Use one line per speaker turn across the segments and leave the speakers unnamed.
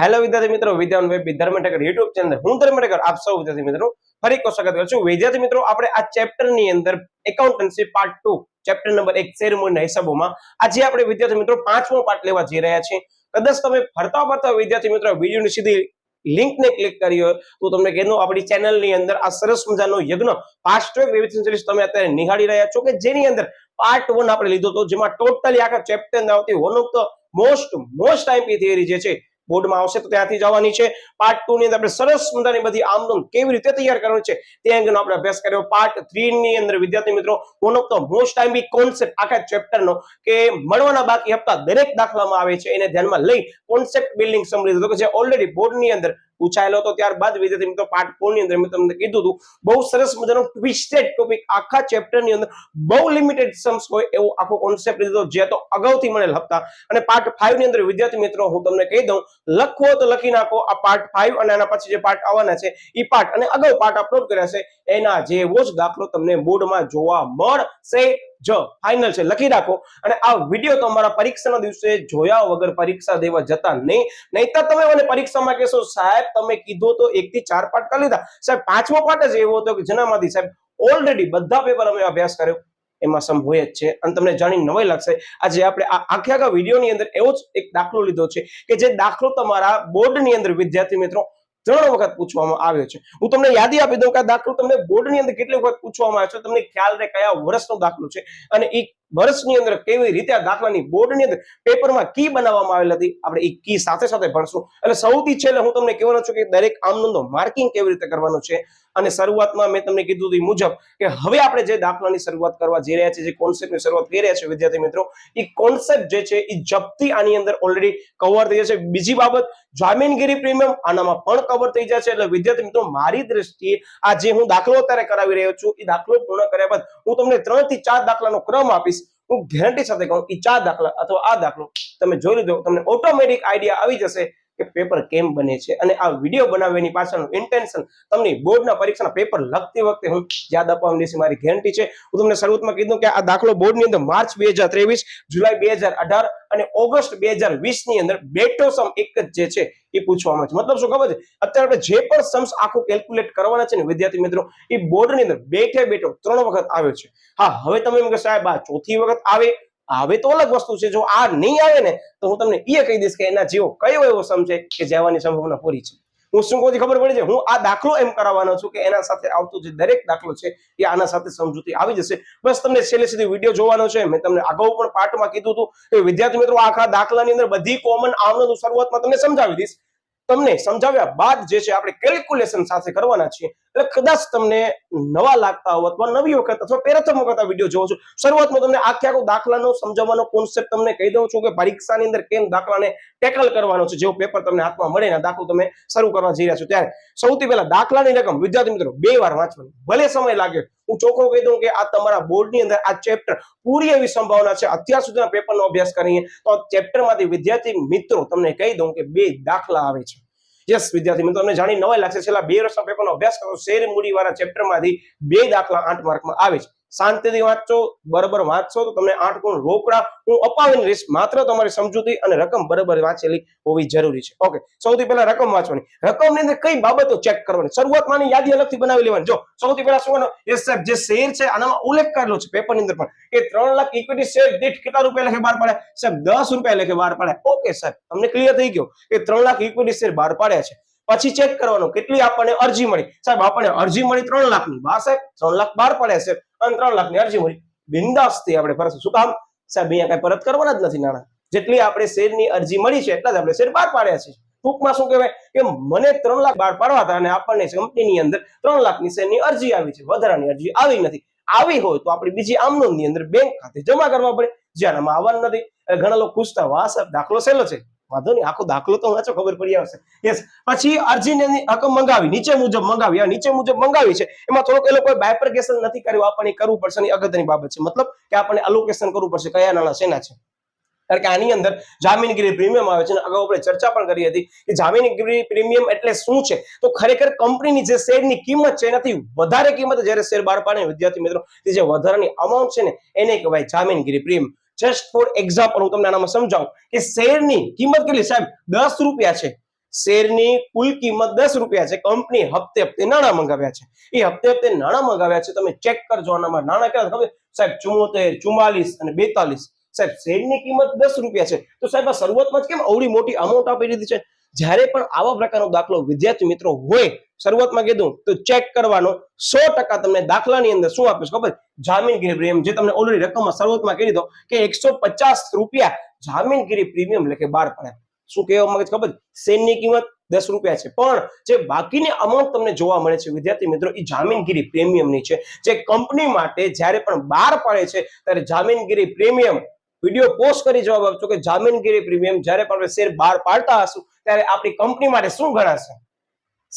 Hello વિદ્યાર્થી મિત્રો, વિદ્યાન web ધર્મટેકર YouTube channel હું ધર્મટેકર આપ સૌ વિદ્યાર્થી મિત્રો ફરી એક સ્વાગત કરું છું। વિદ્યાર્થી મિત્રો, આપણે આ ચેપ્ટર ની અંદર એકાઉન્ટન્સી પાર્ટ 2 ચેપ્ટર નંબર 1 શેરમૂળના હિસાબોમાં આજે આપણે વિદ્યાર્થી મિત્રો પાંચમો પાર્ટ લેવા જઈ રહ્યા છીએ। કદાચ તમે ફરતા વિદ્યાર્થી મિત્રો વિડિયોની સીધી લિંક ને ક્લિક કરી હોય તો તમને કહેજો આપણી ચેનલ ની અંદર આ સરસ મજાનો યજ્ઞ પાસ્ટ ટ્રેક રિવિઝન સિરીઝ તમે અત્યારે નિહાળી રહ્યા છો કે જેની અંદર પાર્ટ 1 આપણે લીધો તો જેમાં ટોટલી આખા ચેપ્ટર ની આવતી one of the most IP theory જે છે બોર્ડમાં આવશે તો ત્યાંથી જવાની છે। પાર્ટ 2 ની અંદર આપણે સરસ મજાની બધી આમનોંધ કેવી રીતે તૈયાર કરવાની છે તે અંગેનો આપણે અભ્યાસ કર્યો। પાર્ટ 3 ની અંદર વિદ્યાર્થી મિત્રો one of the most IP concept આખા ચેપ્ટરનો કે મળવાના બાકી હપ્તા દરેક દાખલામાં આવે છે એને ધ્યાનમાં લઈ કોન્સેપ્ટ બિલ્ડિંગ સમરી દીધો કે જે ઓલરેડી બોર્ડની અંદર પૂછાયેલો હતો। ત્યારબાદ વિદ્યાર્થી મિત્રો પાર્ટ 4 ની અંદર મેં તમને કીધું હતું બહુ સરસ મજાનો ટ્વિસ્ટેડ ટોપિક આખા ચેપ્ટરની અંદર બહુ લિમિટેડ સમ્સ હોય એવો આખો કોન્સેપ્ટ લીધો જે તો અગાઉથી મળેલ હતા। અને પાર્ટ 5 ની અંદર વિદ્યાર્થી મિત્રો હું તમને કહી દઉં લખવો તો લખી નાખો આ પાર્ટ 5 અને આના પછી જે પાર્ટ આવવાના છે એ પાર્ટ અને અગાઉ પાર્ટ અપલોડ કર્યા છે એના જેવો જ દાખલો તમને બોર્ડમાં જોવા મળશે જો ફાઇનલ છે લખી રાખો। અને આ વિડિયો તમારા પરીક્ષાના દિવસે જોયા વગર પરીક્ષા દેવા જતા નહીતર તમે મને પરીક્ષામાં કહેશો સાહેબ તમે કીધું તો 1 થી 4 પાર્ટ કરી લીધા સાહેબ પાંચમો પાર્ટ જ એવો હતો કે જેનામાંથી સાહેબ ઓલરેડી બધા પેપર અમે અભ્યાસ કર્યો એમાં સમ હોય જ છે અને તમને જાણી નવાઈ લાગશે। આજે આપણે આ આખા વિડિયોની અંદર એવો જ એક દાખલો લીધો છે કે જે દાખલો તમારા બોર્ડની અંદર વિદ્યાર્થી મિત્રો 3 વખત પૂછવામાં આવ્યો છે। હું તમને યાદી આપી દઉં કે આ દાખલો તમને બોર્ડની અંદર કેટલી વખત પૂછવામાં આવ્યો છે તમને ખ્યાલ રહે કયા વર્ષનો દાખલો છે અને એ વર્ષની અંદર કેવી રીતે આ દાખલાની બોર્ડની અંદર પેપરમાં કી બનાવવામાં આવેલી હતી આપણે એ કી સાથે સાથે ભણશું। એટલે સૌથી છેલ્લે હું તમને કહેવાનો છું કે દરેક આમનોંધનો માર્કિંગ કેવી રીતે કરવાનું છે। અને શરૂઆતમાં મેં તમને કીધું એ મુજબ કે હવે આપણે જે દાખલાની શરૂઆત કરવા જઈ રહ્યા છીએ જે કોન્સેપ્ટની શરૂઆત કરી રહ્યા છે વિદ્યાર્થી મિત્રો એ કોન્સેપ્ટ જે છે એ જપ્તી આની અંદર ઓલરેડી કવર થઈ જશે। બીજી બાબત જામીનગીરી પ્રીમિયમ આનામાં પણ કવર થઈ જશે। એટલે વિદ્યાર્થી મિત્રો મારી દ્રષ્ટિએ આ જે હું દાખલો અત્યારે કરાવી રહ્યો છું એ દાખલો પૂર્ણ કર્યા બાદ હું તમને 3 થી 4 દાખલાનો ક્રમ આપીશ। હું ગેરંટી સાથે કહું કે 4 દાખલા અથવા આ દાખલો તમે જોઈ લીધો તમને ઓટોમેટિક આઈડિયા આવી જશે કે પેપર કેમ બને છે। અને આ વિડિયો બનાવવાની પાછળનું ઇન્ટેન્શન તમને બોર્ડના પરીક્ષાના પેપર લખતી વખતે હું યાદ અપાવવાની છે મારી ગેરંટી છે। હું તમને શરૂઆતમાં કીધું કે આ દાખલો બોર્ડની અંદર માર્ચ 2023 જુલાઈ 2018 અને ઓગસ્ટ 2020 ની અંદર બેઠો સમ એક જ જે છે એ પૂછવામાં છે। મતલબ શું ખબર છે અત્યારે આપણે જે પણ સમ્સ આખું કેલ્ક્યુલેટ કરવાના છે ને વિદ્યાર્થી મિત્રો એ બોર્ડની અંદર બેઠો 3 વખત આવ્યો છે। હા હવે તમે એમ કે સાહેબ આ ચોથી વખત આવે તો અલગ વસ્તુ છે। જો આ નહીં આવે ને તો હું તમને એ કહી દઈશ કે એના જેવો કયો એવો સમ છે કે જવાની સંભાવના પૂરી છે। હું શું કોઈ ખબર પડી છે હું આ દાખલો એમ કરાવવાનો છું કે એના સાથે આવતો જે દરેક દાખલો છે એ આના સાથે સમજૂતી આવી જશે। બસ તમને છેલ્લે સુધી વિડીયો જોવાનો છે। મેં તમને અગાઉ પણ પાર્ટમાં કીધું હતું કે વિદ્યાર્થી મિત્રો આખા દાખલાની અંદર બધી કોમન આમનોંધ શરૂઆતમાં તમને સમજાવી દઈશ। તમને સમજાવ્યા બાદ જે છે આપણે કેલ્ક્યુલેશન સાથે કરવાના છીએ। એટલે કદાચ તમને નવા લાગતા હોય અથવા નવી વખત અથવા પ્રથમ વખત આ વિડીયો જોવો છો શરૂઆતમાં તમને આખો દાખલાનો સમજાવવાનો કોન્સેપ્ટ તમને કહી દઉં છું કે પરીક્ષાની અંદર કેમ દાખલાને ટેકલ કરવાનો છે। જેવો પેપર તમને હાથમાં મળે ને દાખલો તમે શરૂ કરવા જઈ રહ્યા છો ત્યારે સૌથી પહેલા દાખલાની રકમ વિદ્યાર્થી મિત્રો 2 વાર વાંચવાની ભલે સમય લાગે હું ચોખ્ખો કહી દઉં કે આ તમારા બોર્ડની અંદર આ ચેપ્ટર પૂરી એવી સંભાવના છે અત્યાર સુધીના પેપરનો અભ્યાસ કરીએ તો આ ચેપ્ટરમાંથી વિદ્યાર્થી મિત્રો તમને કહી દઉં કે 2 દાખલા આવે છે। યસ વિદ્યાર્થી મિત્રો તમને જાણી નવાઈ લાગશે છેલ્લા 2 વર્ષના પેપરનો અભ્યાસ કરો શેર મૂડી વાળા ચેપ્ટરમાંથી 2 દાખલા 8 માર્કમાં આવે છે। શાંતિથી વાંચો બરાબર વાંચશો તો તમને 8 ગુણ રોકડા હું અપાવીને રહીશ। માત્ર તમારી સમજૂતી અને રકમ બરાબર વાંચેલી હોવી જરૂરી છે। ઓકે સૌથી પહેલા રકમ વાંચવાની રકમની અંદર કઈ બાબતો ચેક કરવાની શરૂઆતમાંની યાદી અલગથી બનાવી લેવાની। જો સૌથી પહેલા શું યસ સાહેબ જે શેર છે આનામાં ઉલ્લેખ કરેલો છે પેપરની અંદર પણ કે 3 લાખ ઇક્વિટી શેર દીઠ કેટલા રૂપિયા લેખે બહાર પાડ્યા સાહેબ 10 રૂપિયા લેખે બહાર પાડ્યા। ઓકે સાહેબ તમને ક્લિયર થઈ ગયો કે 3 લાખ ઇક્વિટી શેર બહાર પાડ્યા છે। પછી ચેક કરવાનું કેટલી આપણને અરજી મળી સાહેબ આપણને અરજી મળી 3 લાખની વાહ સાહેબ 3 લાખ બહાર પાડ્યા છે અને 3 લાખની અરજી મળી બિંદાસથી આપણે ફરશું શું કામ સાહેબ અહીંયા કઈ પરત કરવાના જ નથી નાણાં જેટલી આપણે શેરની અરજી મળી છે એટલા જ આપણે શેર બહાર પાડ્યા છે। ટૂંકમાં શું કહેવાય કે મને 3 લાખ બહાર પાડવા હતા અને આપણને કંપનીની અંદર 3 લાખની શેરની અરજી આવી છે વધારાની અરજી આવી નથી। આવી હોય તો આપણી બીજી આમનોંધની અંદર બેંક ખાતે જમા કરવા પડે જ્યાં આમાં આવવાનું નથી। ઘણા લોકો પૂછતા વાહ સાહેબ દાખલો સહેલો છે વાંધો નહીં આખો દાખલો તો વાંચો ખબર પડી આવશે। યસ પછી અરજીની રકમ મંગાવી નીચે મુજબ મંગાવી આ નીચે મુજબ મંગાવી છે એમાં થોડોક એ લોકોએ બાયફર્કેશન નથી કર્યું આપણને કરવું પડશે એ અગત્યની બાબત છે। મતલબ કે આપણને અલોકેશન કરવું પડશે કયા નાણાં શેના છે કારણ કે આની અંદર જામીનગીરી પ્રીમિયમ આવે છે અને અગાઉ આપણે ચર્ચા પણ કરી હતી કે જામીનગીરી પ્રીમિયમ એટલે શું છે તો ખરેખર કંપનીની જે શેરની કિંમત છે એનાથી વધારે કિંમત જ્યારે શેર બહાર પાડે વિદ્યાર્થી મિત્રો જે વધારાની અમાઉન્ટ છે ને એને કહેવાય જામીનગીરી પ્રીમિયમ। જસ્ટ ફોર એક્ઝામ્પલ હું તમને આનામાં સમજાવું કે શેરની કિંમત કેટલી સાહેબ 10 રૂપિયા છે શેરની કુલ કિંમત 10 રૂપિયા છે, કંપની હપ્તે હપ્તે નાણાં મંગાવ્યા છે, એ હપ્તે હપ્તે નાણાં મંગાવ્યા છે, તમે ચેક કરજો આનામાં નાણાં કેટલા ખબર સાહેબ 74, 44 અને 42, સાહેબ શેરની કિંમત 10 રૂપિયા છે, તો સાહેબ આ શરૂઆતમાં જ કેમ આવડી મોટી અમાઉન્ટ આપી દીધી છે? જ્યારે પણ આવા પ્રકારનો દાખલો વિદ્યાર્થી મિત્રો હોય, શરૂઆતમાં કીધું તો ચેક કરવાનો, 100% તમને દાખલાની અંદર શું આપ્યું ખબર, જામીનગીરી પ્રીમિયમ, જે તમને ઓલરેડી રકમમાં શરૂઆતમાં કહી દીધો કે 150 રૂપિયા જામીનગીરી પ્રીમિયમ એટલે કે 12 પડે. શું કહેવા માંગે છે ખબર, શેરની કિંમત 10 રૂપિયા છે, પણ જે બાકીની અમાઉન્ટ તમને જોવા મળે છે વિદ્યાર્થી મિત્રો, એ જામીનગીરી પ્રીમિયમની છે, જે કંપની માટે જ્યારે પણ 12 પડે છે ત્યારે જામીનગીરી પ્રીમિયમ, વિડીયો પોસ્ટ કરી જવાબ આપજો કે જામીનગીરી પ્રીમિયમ જ્યારે પણ શેર 12 પાડતા હશું ત્યારે આપણી કંપની માટે શું ગણાશે?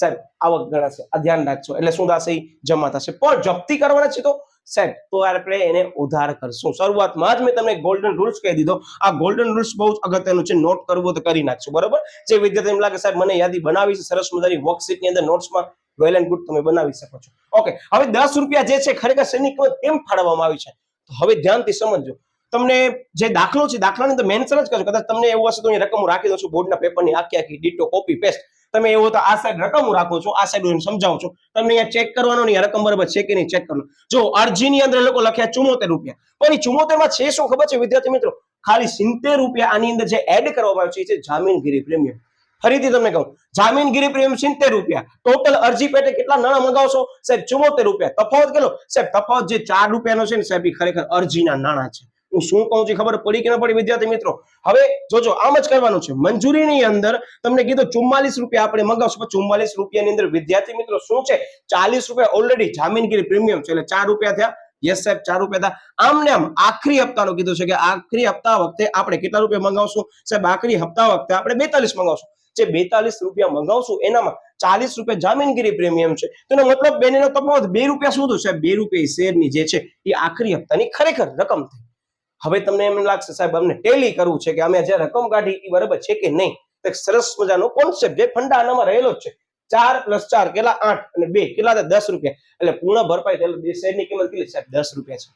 સાહેબ આવક ગણાશે. આ ધ્યાન રાખજો. એટલે શું થશે? જમા થશે. પણ જપ્તી કરવાના છે તો સાહેબ તો આપણે એને ઉધાર કરશું. શરૂઆતમાં જ મેં તમને ગોલ્ડન રૂલ્સ કહી દીધો. આ ગોલ્ડન રૂલ્સ બહુ જ અગત્યનું છે, નોટ કરવો તો કરી નાખજો, બરોબર? જે વિદ્યાર્થીને લાગે સાહેબ મને યાદી બનાવી છે સરસ મજાની વર્કશીટ ની અંદર નોટ્સમાં, વેલ એન્ડ ગુડ, તમે બનાવી શકો છો. ઓકે, હવે 10 રૂપિયા જે છે ખરેખર શેની કિંમત કેમ ફાળવવામાં આવી છે તો હવે ધ્યાનથી સમજજો. તમને જે દાખલો છે દાખલાની અંદર મેન્શન જ કરજો. કદાચ તમને એવું હશે તો અહીં રકમ રાખી દઉં છું બોર્ડના પેપરની આખી આખી ડીટો કોપી પેસ્ટ. તમે એવું તો આ સાઈડ રકમ રાખો છો, આ સાઈડ હું સમજાવું છું. તમને અહીંયા ચેક કરવાનો નહીં રકમ બરાબર છે કે નહીં ચેક કરવાનું. જો અરજીની અંદર લોકો લખ્યા 74 રૂપિયા, પણ એ 74 માં છે શું ખબર છે વિદ્યાર્થી મિત્રો? ખાલી 70 રૂપિયા આની અંદર જે એડ કરવામાં આવ્યું છે જામીનગીરી પ્રીમિયમ. ફરીથી તમને કહું, જામીનગીરી પ્રીમિયમ 70 રૂપિયા. ટોટલ અરજી પેટે કેટલા નાણાં મંગાવશો સાહેબ? 74 રૂપિયા. તફાવત કેટલો સાહેબ? તફાવત જે 4 રૂપિયાનો છે ને સાહેબ એ ખરેખર અરજીના નાણાં છે. હું શું કહું છું ખબર પડી કે ન પડી વિદ્યાર્થી મિત્રો? હવે જોજો આમ જ કરવાનું છે. મંજૂરીની અંદર તમને કીધું 44 રૂપિયા આપણે મંગાવશું, પણ 44 રૂપિયાની અંદર વિદ્યાર્થી મિત્રો શું છે? 40 રૂપિયા ઓલરેડી જામીનગીરી પ્રીમિયમ છે, એટલે 4 રૂપિયા થયા. યસ સાહેબ 4 રૂપિયા થયા. આમ ને આમ આખરી હપ્તાનું કીધું છે કે આખરી હપ્તા વખતે આપણે કેટલા રૂપિયા મંગાવશું સાહેબ? આખરી હપ્તા વખતે આપણે 42 મંગાવશું. જે 42 રૂપિયા મંગાવશું એનામાં 40 રૂપિયા જામીનગીરી પ્રીમિયમ છે, તો એનો મતલબ બેનનો તફાવત 2 રૂપિયા શું થયું સાહેબ? 2 રૂપિયા શેરની જે છે એ આખરી હપ્તાની ખરેખર રકમ થઈ. હવે તમને એમ લાગશે સાહેબ અમને ટેલી કરવું છે કે અમે જે રકમ કાઢી એ બરાબર છે કે નહીં. એક સરસ મજાનો કોન્સેપ્ટ જે ફંડા આનામાં રહેલો જ છે. 4 + 4 કેટલા? 8 અને 2 કેટલા? 10 રૂપિયા. એટલે પૂર્ણ ભરપાઈ થયેલ બે શેરની કિંમત કેટલી સાહેબ? 10 રૂપિયા છે.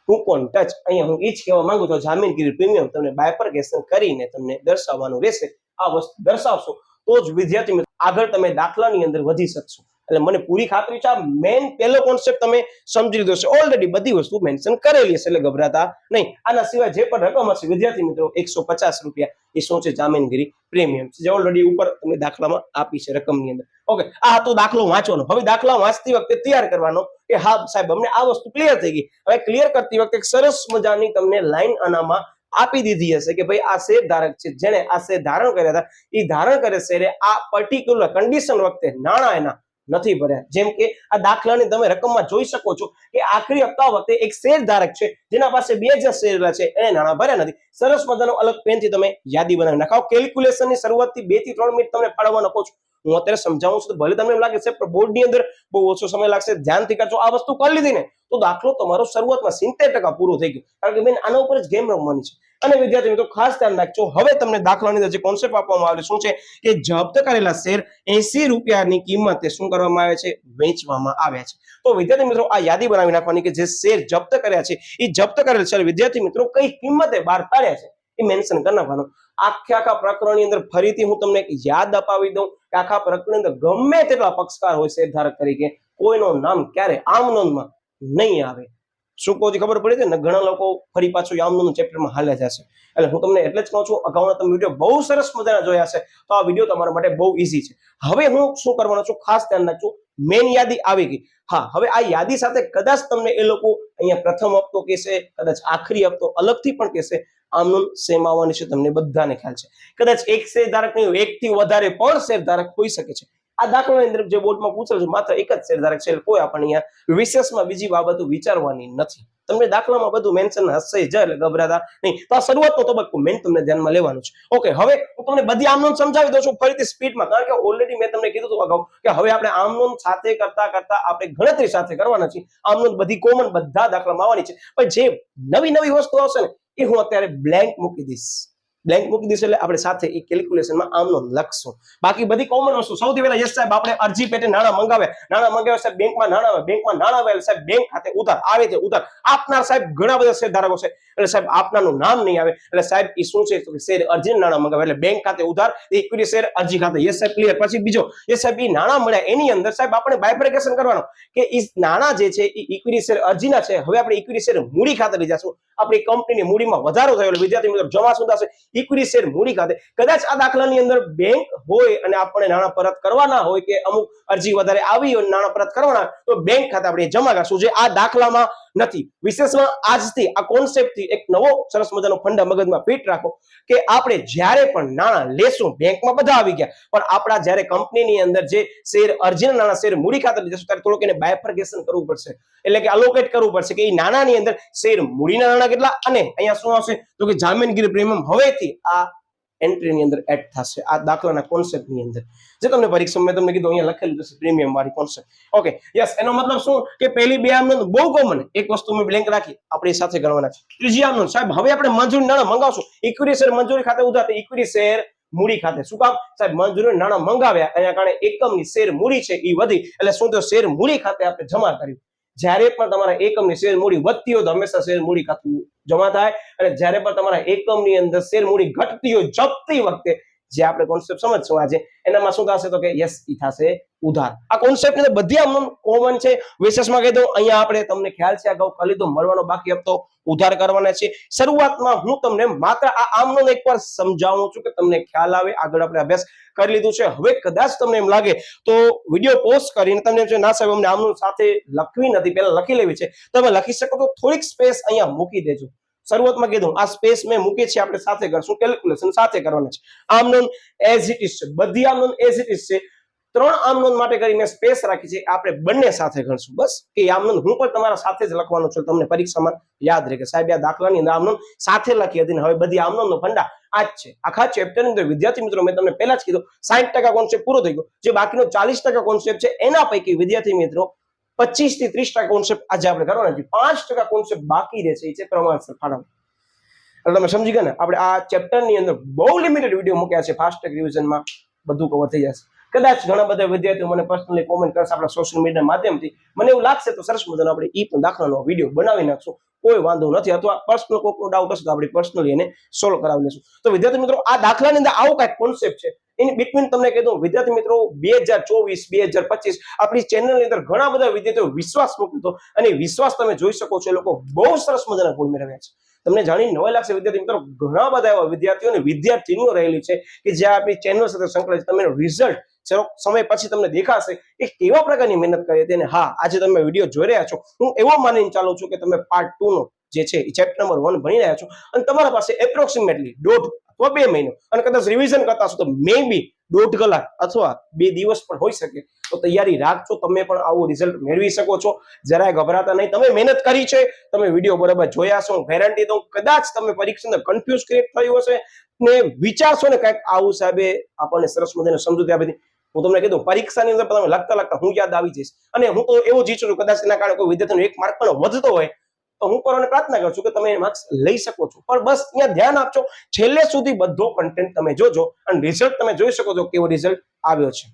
ટુ ઓન ટચ અહીંયા હું એ જ કહેવા માંગુ છું, જામીનગીરી પ્રીમિયમ તમને બાયફર્કેશન કરીને તમને દર્શાવવાનું રહેશે. આ વસ્તુ દર્શાવશો તો જ વિદ્યાર્થી મિત્રો આગળ તમે દાખલાની અંદર વધી શકશો. એટલે મને પૂરી ખાતરી છે આ મેઇન પહેલો કોન્સેપ્ટ તમે સમજી લીધો છે. ઓલરેડી બધી વસ્તુ મેન્શન કરેલી હશે, એટલે ગભરાતા નહીં. આના સિવાય જે પણ રકમ હશે વિદ્યાર્થી મિત્રો 150 રૂપિયા એ શું છે? જામીનગીરી પ્રીમિયમ છે, જે ઓલરેડી ઉપર તમને દાખલામાં આપી છે રકમની અંદર. ઓકે, આ તો દાખલો વાંચવાનો. હવે દાખલા વાંચતી વખતે તૈયાર કરવાનો કે હા સાહેબ અમને આ વસ્તુ ક્લિયર થઈ ગઈ. હવે ક્લિયર કરતી વખતે એક સરસ મજાની તમને લાઈન આનામાં આપી દીધી હશે કે ભાઈ આ શેર ધારક છે, જેને આ શેર ધારણ કર્યા હતા, એ ધારણ કરે શેરે આ પર્ટિક્યુલર કન્ડિશન વખતે નાણાં એના નથી ભર્યા. જેમ કે આ દાખલાની તમે રકમમાં જોઈ શકો છો કે આખરી હપ્તા વખતે એક શેર ધારક છે જેના પાસે 2000 શેર છે, એને નાણાં ભર્યા નથી. સરસ મજાનો અલગ પેનથી તમે યાદી બનાવી નાખો. કેલ્ક્યુલેશનની શરૂઆતથી 2 થી 3 મિનિટ તમને ફાળવવાનો કહું છું. હું અત્યારે સમજાવું છું તો ભલે તમને એમ લાગે છે પણ બોર્ડની અંદર બહુ ઓછો સમય લાગશે. ધ્યાનથી કરજો. આ વસ્તુ કરી લીધી ને તો દાખલો તમારો શરૂઆતમાં 70% પૂરો થઈ ગયો, કારણ કે બેન આના ઉપર જ ગેમ રમવાની છે. અને વિદ્યાર્થી મિત્રો ખાસ ધ્યાન રાખજો. હવે તમને દાખલાની અંદર જે કોન્સેપ્ટ આપવામાં આવેલો શું છે કે જપ્ત કરેલા શેર 80 રૂપિયાની કિંમતે શું કરવામાં આવે છે? વેચવામાં આવ્યા છે. તો વિદ્યાર્થી મિત્રો આ યાદી બનાવી નાખવાની કે જે શેર જપ્ત કર્યા છે એ જપ્ત કરેલ શેર વિદ્યાર્થી મિત્રો કઈ કિંમતે બહાર પાડ્યા છે એ મેન્શન કરી નાખવાનું. આખા પ્રકરણની અંદર ફરીથી હું તમને યાદ અપાવી દઉં કે આખા પ્રકરણની અંદર ગમે તેટલા પક્ષકાર હોય શેર ધારક તરીકે, કોઈનું નામ ક્યારે આમ નોંધમાં નહીં આવે. શું કહું ખબર પડી છે ને? ઘણા લોકો ફરી પાછું આમનું ચેપ્ટરમાં હાલે જશે. એટલે હું તમને એટલે જ કહું છું, અગાઉના તમે વિડીયો બહુ સરસ મજાના જોયા છે, તો આ વિડીયો તમારા માટે બહુ ઈઝી છે. હવે હું શું કરવાનો છું ખાસ ધ્યાન રાખજો. મેઇન યાદી આવી ગઈ. હા, હવે આ યાદી સાથે કદાચ તમને એ લોકો અહીંયા પ્રથમ હપ્તો કહેશે, કદાચ આખરી હપ્તો અલગથી પણ કહેશે. આમનું સેમ આવવાની છે, તમને બધાને ખ્યાલ છે. કદાચ એક શેર ધારક નહીં, એકથી વધારે પણ શેર ધારક હોઈ શકે છે. આ દાખલાની અંદર જે બોર્ડમાં પૂછેલું છે માત્ર એક જ શેર ધારક છે, કોઈ આપણને અહીંયા વિશેષમાં બીજી બાબતો વિચારવાની નથી. તમને દાખલામાં બધું મેન્શન હશે જ, એટલે ગભરાતા નહીં. તો આ શરૂઆતનો તબક્કો મેન તમને ધ્યાનમાં લેવાનું છે. ઓકે, હવે હું તમને બધી આમનોંધ સમજાવી દઉં છું ફરીથી સ્પીડમાં, કારણ કે ઓલરેડી મેં તમને કીધું હતું અગાઉ કે હવે આપણે આમનોંધ સાથે કરતા આપણે ગણતરી સાથે કરવાના છીએ. આમનોંધ બધી કોમન બધા દાખલામાં આવવાની છે, પણ જે નવી વસ્તુ આવશે ને એ હું અત્યારે બ્લેન્ક મૂકી દઈશ. બ્લેન્ક મૂકી દઈશું એટલે આપણે સાથે એ કેલ્ક્યુલેશનમાં આમનો લખશું. બાકી બધી કોમન વસ્તુ સૌથી પહેલા યસ સાહેબ આપણે અરજી પેટે નાણાં મંગાવ્યા સાહેબ બેંકમાં નાણાં આવે સાહેબ બેંક ખાતે ઉધાર આવે છે ઉધાર આપનાર સાહેબ ઘણા બધા શેર ધારકો છે એટલે સાહેબ આપનારનું નામ નહીં આવે એટલે સાહેબ એ શું છે તો શેર અરજી નાણાં મંગાવે એટલે બેંક ખાતે ઉધાર ઇક્વિટી શેર અરજી ખાતે યસ સાહેબ ક્લિયર. પછી બીજો યસ સાહેબ એ નાણાં મળ્યા એની અંદર સાહેબ આપણે બાયફર્કેશન કરવાનો કે એ નાણાં જે છે એ ઇક્વિટી શેર અરજીના છે. હવે આપણે ઇક્વિટી શેર મૂડી ખાતે લઈ જશું. આપણી કંપનીની મૂડીમાં વધારો થયો એટલે વિદ્યાર્થી મિત્રો જમા શું થશે ઇક્વિટી શેર મૂડી ખાતે. કદાચ આ દાખલાની અંદર બેંક હોય અને આપણે નાણાં પરત કરવાના હોય કે અમુક અરજી વધારે આવી હોય નાણાં પરત કરવાના તો બેંક ખાતે આપણે જમા કરશું જે આ દાખલામાં નથી. વિશેષમાં આજથી આ કોન્સેપ્ટથી એક નવો સરસ મજાનો ફંડા મગજમાં ફિટ રાખો કે આપણે જ્યારે પણ નાણાં લેશું બેંકમાં બધા આવી ગયા પણ આપણા જ્યારે કંપનીની અંદર જે શેર અરજીના નાણાં શેર મૂડી ખાતે લઈ જશું ત્યારે થોડુંક એને બાયફર્કેશન કરવું પડશે એટલે કે અલોકેટ કરવું પડશે કે એ નાણાંની અંદર શેર મૂડીના નાણાં કેટલા અને અહીંયા શું આવશે તો કે જામીનગીરી પ્રીમિયમ હવેથી આ એન્ટ્રીની અંદર એડ થશે આ દાખલાના કોન્સેપ્ટની અંદર જે તમને પરીક્ષામાં મેં તમને કીધું અહીંયા લખેલું છે પ્રીમિયમ વાળી કોન્સેપ્ટ. ઓકે યસ એનો મતલબ શું કે પહેલી બે આમનો બહુ કોમન એક વસ્તુ મેં બ્લેન્ક રાખી આપણી સાથે ગણવાના છે. ત્રીજી આમનો સાહેબ હવે આપણે મંજૂરી નાણાં મંગાવશું ઇક્વિટી શેર મંજૂરી ખાતે ઉધાર ઇક્વિટી શેર મૂડી ખાતે શું કામ સાહેબ મંજૂરી નાણાં મંગાવ્યા એના કારણે એકમની શેર મૂડી છે એ વધી એટલે શું તો શેર મૂડી ખાતે આપણે જમા કર્યું. જ્યારે પણ તમારા એકમની શેર મૂડી વધતી હોય તો હંમેશા શેર મૂડી ખાતું જમા થાય અને જ્યારે પણ તમારા એકમની અંદર શેર મૂડી ઘટતી હોય જપતી વખતે જે આપણે કોન્સેપ્ટ સમજશું આજે એનામાં શું થશે તો કે યસ ઈ થશે ઉધાર. આ કોન્સેપ્ટ ની બધી આમ કોમન છે. વિશેષમાં કહી દઉં અહીંયા આપણે તમને ખ્યાલ છે અગાઉ ખાલી તો મળવાનો બાકી હપ્તો ઉધાર કરવાના છે. શરૂઆતમાં હું તમને માત્ર આ આમનો એકવાર સમજાવું છું કે તમને ખ્યાલ આવે. આગળ આપણે અભ્યાસ કરી લીધું છે. હવે કદાચ તમને એમ લાગે તો વિડીયો પોસ્ટ કરીને તમને એમ ના સાહેબ અમને આમનું સાથે લખવી નથી પહેલા લખી લેવી છે તમે લખી શકો તો થોડીક સ્પેસ અહીંયા મૂકી દેજો. શરૂઆતમાં કીધું આ સ્પેસ મેં મૂકી છે આપણે સાથે કરશું કેલ્ક્યુલેશન સાથે કરવાના છે. આમનોન એઝ ઇટ ઇઝ છે બધી આમનોન એઝ ઇટ ઇઝ છે. 3 આમનોન માટે કરી મેં સ્પેસ રાખી છે આપણે બંને સાથે ગણશું બસ કે આમનોન હું પણ તમારા સાથે જ લખવાનું છું તમને પરીક્ષામાં યાદ રહે કે સાહેબ આ દાખલાની અંદર આમનોન સાથે લખી હતી ને હવે બધી આમનોનનો ફંડા આ જ છે. આખા ચેપ્ટરની અંદર વિદ્યાર્થી મિત્રો મેં તમને પહેલા જ કીધું 60% કોન્સેપ્ટ પૂરો થઈ ગયો જે બાકીનો 40% કોન્સેપ્ટ છે એના પૈકી વિદ્યાર્થી મિત્રો 25 થી 30% કોન્સેપ્ટ આજે આપણે કરવાના છે. 5% કોન્સેપ્ટ બાકી રહે છે એ છે પ્રમાણસર ફાળવણી. એટલે તમે સમજી ગયા ને આપણે આ ચેપ્ટરની અંદર બહુ લિમિટેડ વિડીયો મૂક્યા છે. ફાસ્ટ ટ્રેક રિવિઝનમાં બધું કવર થઈ જશે. કદાચ ઘણા બધા વિદ્યાર્થીઓ મને પર્સનલી કોમેન્ટ કરશે આપણા સોશિયલ મીડિયા માધ્યમથી મને એવું લાગશે તો સરસ મજાનો આપણે એ પણ દાખલાનો વિડીયો બનાવી નાખશું કોઈ વાંધો નથી. અથવા પર્સનલ કોઈનો ડાઉટ હશે તો આપણે પર્સનલી એને સોલ્વ કરાવી લઈશું. તો વિદ્યાર્થી મિત્રો આ દાખલાની અંદર આવો કાંઈક કોન્સેપ્ટ છે એની બિટવીન તમને કહી દઉં વિદ્યાર્થી મિત્રો 2024 2025 આપણી ચેનલની અંદર ઘણા બધા વિદ્યાર્થીઓ વિશ્વાસ મૂક્યો હતો અને વિશ્વાસ તમે જોઈ શકો છો એ લોકો બહુ સરસ મજાના ગુણ મેળવ્યા છે. તમને જાણીને નવાઈ લાગશે વિદ્યાર્થી મિત્રો ઘણા બધા એવા વિદ્યાર્થીઓ અને વિદ્યાર્થીનીઓ રહેલી છે કે જે આપણી ચેનલ સાથે સંકળાયેલ છે. તમે રિઝલ્ટ સમય પછી તમને દેખાશે એ કેવા પ્રકારની મહેનત કરી હતી અને હા આજે તમે વિડીયો જોઈ રહ્યા છો હું એવો માનીને ચાલુ છું કે તમે પાર્ટ 2 નો જે છે એ ચેપ્ટર નંબર 1 ભણી રહ્યા છો અને તમારા પાસે એપ્રોક્સિમેટલી 1.5 અથવા 2 મહિનો અને કદાચ રિવિઝન કરતા હશો તો મે બી 1.5 કલાક અથવા 2 દિવસ પણ હોઈ શકે તો તૈયારી રાખજો તમે પણ આવું રિઝલ્ટ મેળવી શકો છો. જરાય ગભરાતા નહીં. તમે મહેનત કરી છે તમે વિડીયો બરાબર જોયા છો ગેરંટી દઉં કદાચ તમે પરીક્ષામાં કન્ફ્યુઝ ક્રિએટ થયું હશે ને વિચારશો ને કંઈક આવું સાહેબે આપણને સરસ મજાને સમજૂતી આપી હતી. હું તમને કીધું પરીક્ષાની અંદર તમે લખતા હું યાદ આવી જઈશ અને હું તો એવું જ ઈચ્છું છું કદાચ એના કારણે કોઈ વિદ્યાર્થીનો 1 માર્ક પણ વધતો હોય તો હું પરને પ્રાર્થના કરું છું કે તમે માર્ક્સ લઈ શકો છો પણ બસ અહીંયા ધ્યાન આપજો છેલ્લે સુધી બધો કન્ટેન્ટ તમે જોજો અને રિઝલ્ટ તમે જોઈ શકો છો કેવો રિઝલ્ટ આવ્યો છે.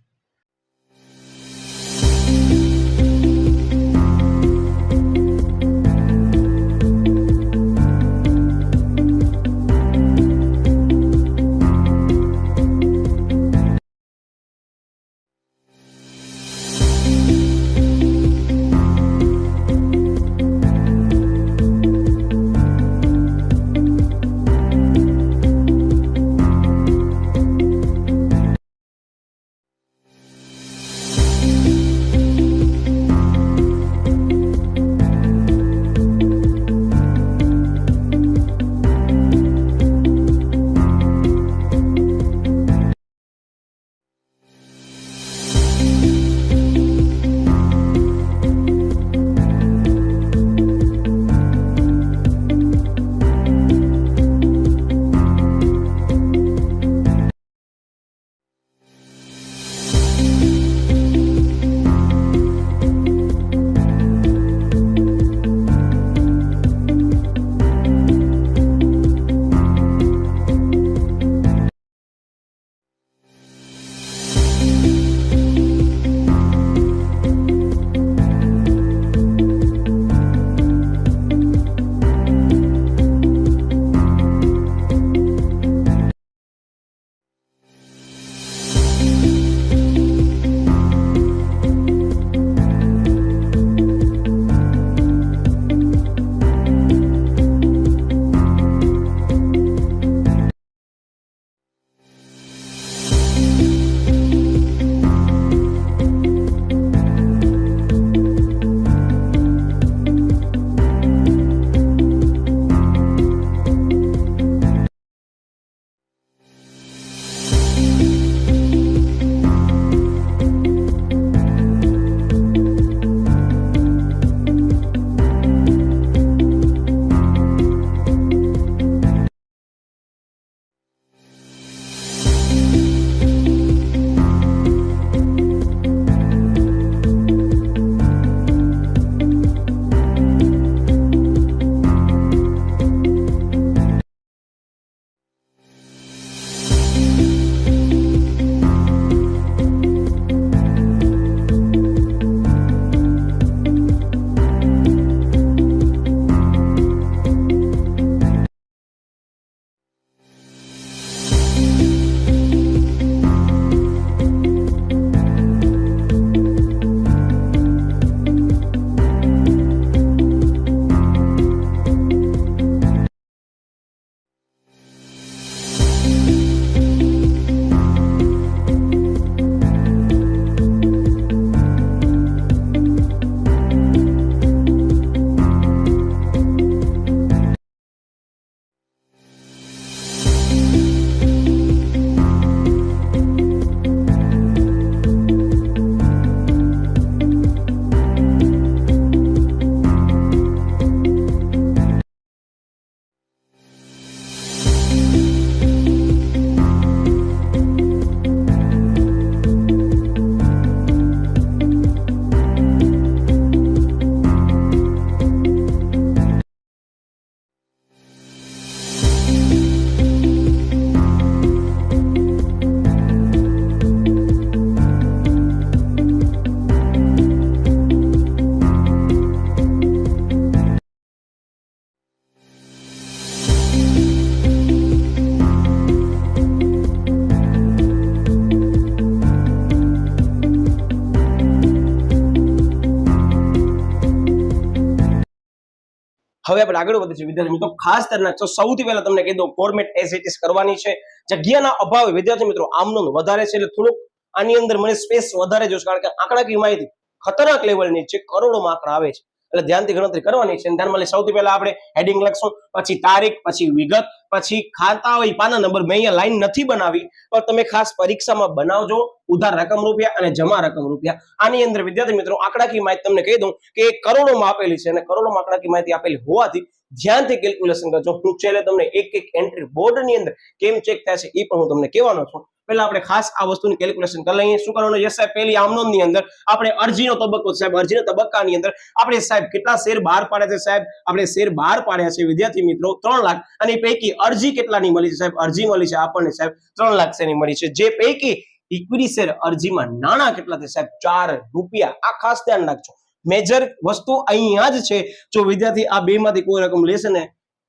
હવે આપણે આગળ વધીશું વિદ્યાર્થી મિત્રો, ખાસ ધ્યાન રાખજો. સૌથી પહેલા તમને કહી દઉં, ફોર્મેટ એઝ ઇટ ઇઝ કરવાની છે. જગ્યાના અભાવે વિદ્યાર્થી મિત્રો આમનો વધારે છે એટલે થોડુંક આની અંદર મને સ્પેસ વધારે જોઈશે, કારણ કે આંકડાકીય માહિતી ખતરનાક લેવલની છે, કરોડોમાં આંકડા આવે છે, એટલે ધ્યાનથી ગણતરી કરવાની છે. ધ્યાનમાં લઈ સૌથી પહેલા આપણે હેડિંગ લખશું, પછી તારીખ, પછી વિગત, પછી ખાતા હોય પાના નંબર. મેં અહીંયા લાઈન નથી બનાવી, પણ તમે ખાસ પરીક્ષામાં બનાવજો. ઉધાર રકમ રૂપિયા અને જમા રકમ રૂપિયા. આની અંદર વિદ્યાર્થી મિત્રો આંકડાકીય માહિતી તમને કહી દઉં કે કરોડોમાં આપેલી છે અને કરોડોમાં આંકડાકીય માહિતી આપેલી હોવાથી ધ્યાનથી કેલ્ક્યુલેશન કરજો. હું છેલ્લે તમને એક એક એન્ટ્રી બોર્ડની અંદર કેમ ચેક થાય છે એ પણ હું તમને કહેવાનો છું. પહેલા આપણે ખાસ આ વસ્તુની કેલ્ક્યુલેશન કરી લઈએ. શું કરવાનું? યસ સાહેબ, પહેલી આમનોંધની અંદર આપણે અરજીનો તબક્કો, સાહેબ અરજીના તબક્કાની અંદર આપણે સાહેબ કેટલા શેર બહાર પાડ્યા છે? સાહેબ આપણે શેર બહાર પાડ્યા છે વિદ્યાર્થી મિત્રો 3 લાખ, અને પૈકી અરજી કેટલાની મળી છે? સાહેબ અરજી મળી છે આપણને સાહેબ 3 લાખ શેરની મળી છે. જે પૈકી ઇક્વિટી શેર અરજીમાં નાણાં કેટલા છે? સાહેબ 4 રૂપિયા. આ ખાસ ધ્યાન રાખજો. મેજર વસ્તુ અહીંયા જ છે. જો વિદ્યાર્થી આ બે માંથી કોઈ રકમ લેશે ને,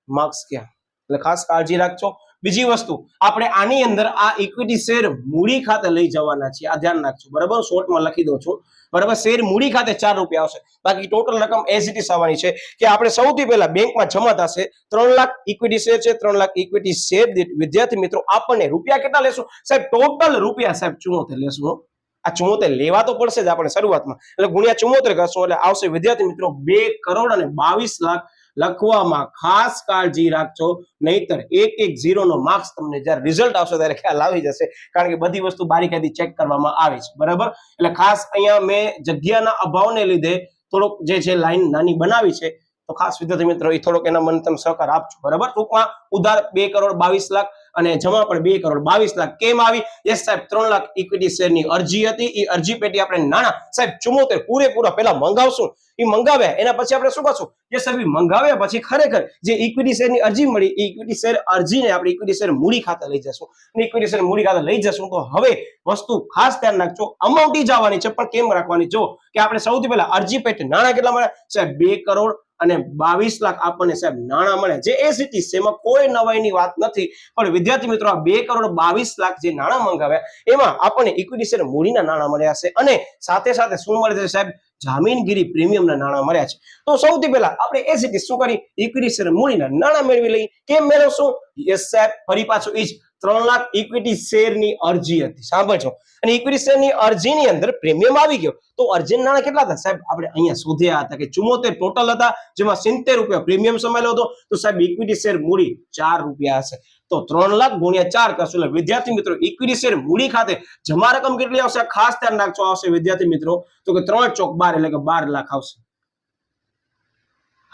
માર્ક્સ ક્યાં? એટલે ખાસ કાળજી રાખજો. બીજી વસ્તુ, આપણે આની અંદર આ ઇક્વિટી શેર મૂડી ખાતે લઈ જવાના છે, આ ધ્યાન રાખજો. બરાબર, શોર્ટમાં લખી દઉં છું. બરાબર, શેર મૂડી ખાતે 4 રૂપિયા આવશે. બાકી ટોટલ રકમ એઝ ઇટ ઇઝ આવવાની છે કે આપણે સૌથી પહેલા બેંકમાં જમા થશે 3 લાખ ઇક્વિટી શેર છે. 3 લાખ ઇક્વિટી શેર દીઠ વિદ્યાર્થી મિત્રો આપણને રૂપિયા કેટલા લેશું? સાહેબ ટોટલ રૂપિયા સાહેબ 74 લેશું. આ 74 લેવા તો પડશે જ આપણે શરૂઆતમાં, એટલે ગુણ્યા 74 કરશો એટલે આવશે વિદ્યાર્થી મિત્રો 2 કરોડ અને 22 લાખ. લખવામાં ખાસ કાળજી રાખજો, નહીતર એક એક ઝીરો નો માર્ક્સ તમને જ્યારે રિઝલ્ટ આવશે ત્યારે ખ્યાલ આવી જશે, કારણ કે બધી વસ્તુ બારીકાઈથી ચેક કરવામાં આવે છે. બરાબર, એટલે ખાસ અહીંયા મેં જગ્યાના અભાવને લીધે થોડોક જે છે લાઈન નાની બનાવી છે, તો ખાસ વિદ્યાર્થી મિત્રો એ થોડોક એના મને તમે સહકાર આપજો. બરાબર, ટૂંકમાં ઉધાર 2 કરોડ 22 લાખ અને જમા પણ 2 કરોડ 22 લાખ. કેમ આવી? યસ સાહેબ, 3 લાખ ઇક્વિટી શેરની અરજી હતી. એ અરજી પેટી આપણે નાણાં સાહેબ 74 પૂરેપૂરા પહેલા મંગાવશું. એ મંગાવ્યા એના પછી આપણે શું કરશું? યસ સાહેબ, મંગાવ્યા પછી ખરેખર જે ઇક્વિટી શેરની અરજી મળી, એ ઇક્વિટી શેર અરજીને આપણે ઇક્વિટી શેર મૂડી ખાતે લઈ જશું. અને ઇક્વિટી શેર મૂડી ખાતે લઈ જશું તો હવે વસ્તુ ખાસ ધ્યાન રાખજો, અમાઉન્ટ ઈ જવાની છે, પણ કેમ રાખવાની? જો કે આપણે સૌથી પહેલા અરજી પેટી નાણાં કેટલા મળ્યા? સાહેબ 2 કરોડ અને 22 લાખ આપણને સાહેબ નાણાં મળે, જે એ સિટી છે, એમાં કોઈ નવાઈની વાત નથી. પણ વિદ્યાર્થી મિત્રો આ 2 કરોડ 22 લાખ જે નાણાં મંગાવ્યા એમાં આપણને ઇક્વિટી શેર મૂડીના નાણાં મળ્યા છે, અને સાથે સાથે શું મળે છે સાહેબ? જામીનગીરી પ્રીમિયમના નાણાં મળ્યા છે. તો સૌથી પહેલા આપણે એ સિટી શું કરી? ઇક્વિટી શેર મૂડીના નાણાં મેળવી લઈ. કેમ મેળવશું? યસ સાહેબ, ફરી પાછું ઈ જ 3 લાખ ઇક્વિટી શેરની અરજી હતી. સાંભળજો, અને ઇક્વિટી શેરની અરજીની અંદર પ્રીમિયમ આવી ગયો તો અરજીના નાણાં કેટલા હતા? સાહેબ આપણે અહીંયા શોધ્યા હતા કે 74 ટોટલ હતા, જેમાં 70 રૂપિયા પ્રીમિયમ સમાયેલો હતો. તો સાહેબ ઇક્વિટી શેર મૂડી 4 રૂપિયા હશે. તો 3 લાખ ગુણ્યા 4 કરશું એટલે વિદ્યાર્થી મિત્રો ઇક્વિટી શેર મૂડી ખાતે જમા રકમ કેટલી આવશે? ખાસ ધ્યાન રાખજો, આવશે વિદ્યાર્થી મિત્રો તો કે 3 ચોક 12 એટલે કે 12 લાખ આવશે.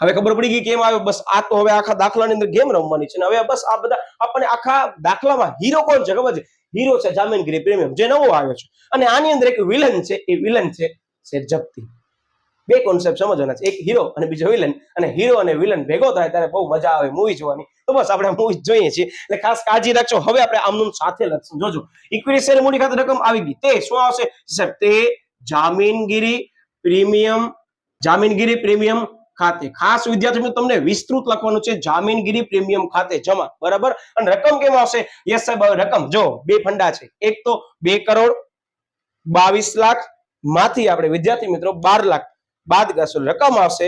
હવે ખબર પડી ગઈ કેમ આવ્યો? બસ આ તો હવે આખા દાખલાની અંદર ગેમ રમવાની છે. હવે બસ આ બધા આપણને આખા દાખલામાં હીરો કોણ છે ખબર છે? હીરો છે જામીનગીરી પ્રીમિયમ, જે નવો આવ્યો છે. અને આની અંદર એક વિલન છે, એ વિલન છે શેર જપ્તી. બે કોન્સેપ્ટ સમજવાના છે, એક હીરો અને બીજો વિલન. અને હીરો અને વિલન ભેગો થાય ત્યારે બહુ મજા આવે મૂવી જોવાની. તો બસ આપણે મૂવી જોઈએ છીએ, એટલે ખાસ કાળજી રાખજો. હવે આપણે આમનું સાથે લખશું. જોજો, ઇક્વિટી શેર મૂડી ખાતે રકમ આવી ગઈ, તે શું આવશે સાહેબ? તે જામીનગીરી પ્રીમિયમ ખાતે. ખાસ વિદ્યાર્થી મિત્રો તમને વિસ્તૃત લખવાનું છે, જામીનગીરી પ્રીમિયમ ખાતે જમા. બરાબર, અને રકમ કેમ આવશે? યસ સાહેબ, રકમ જો બે ફંડા છે, એક તો 2 કરોડ 22 લાખ માંથી આપણે વિદ્યાર્થી મિત્રો 12 લાખ બાદ કરશું, રકમ આવશે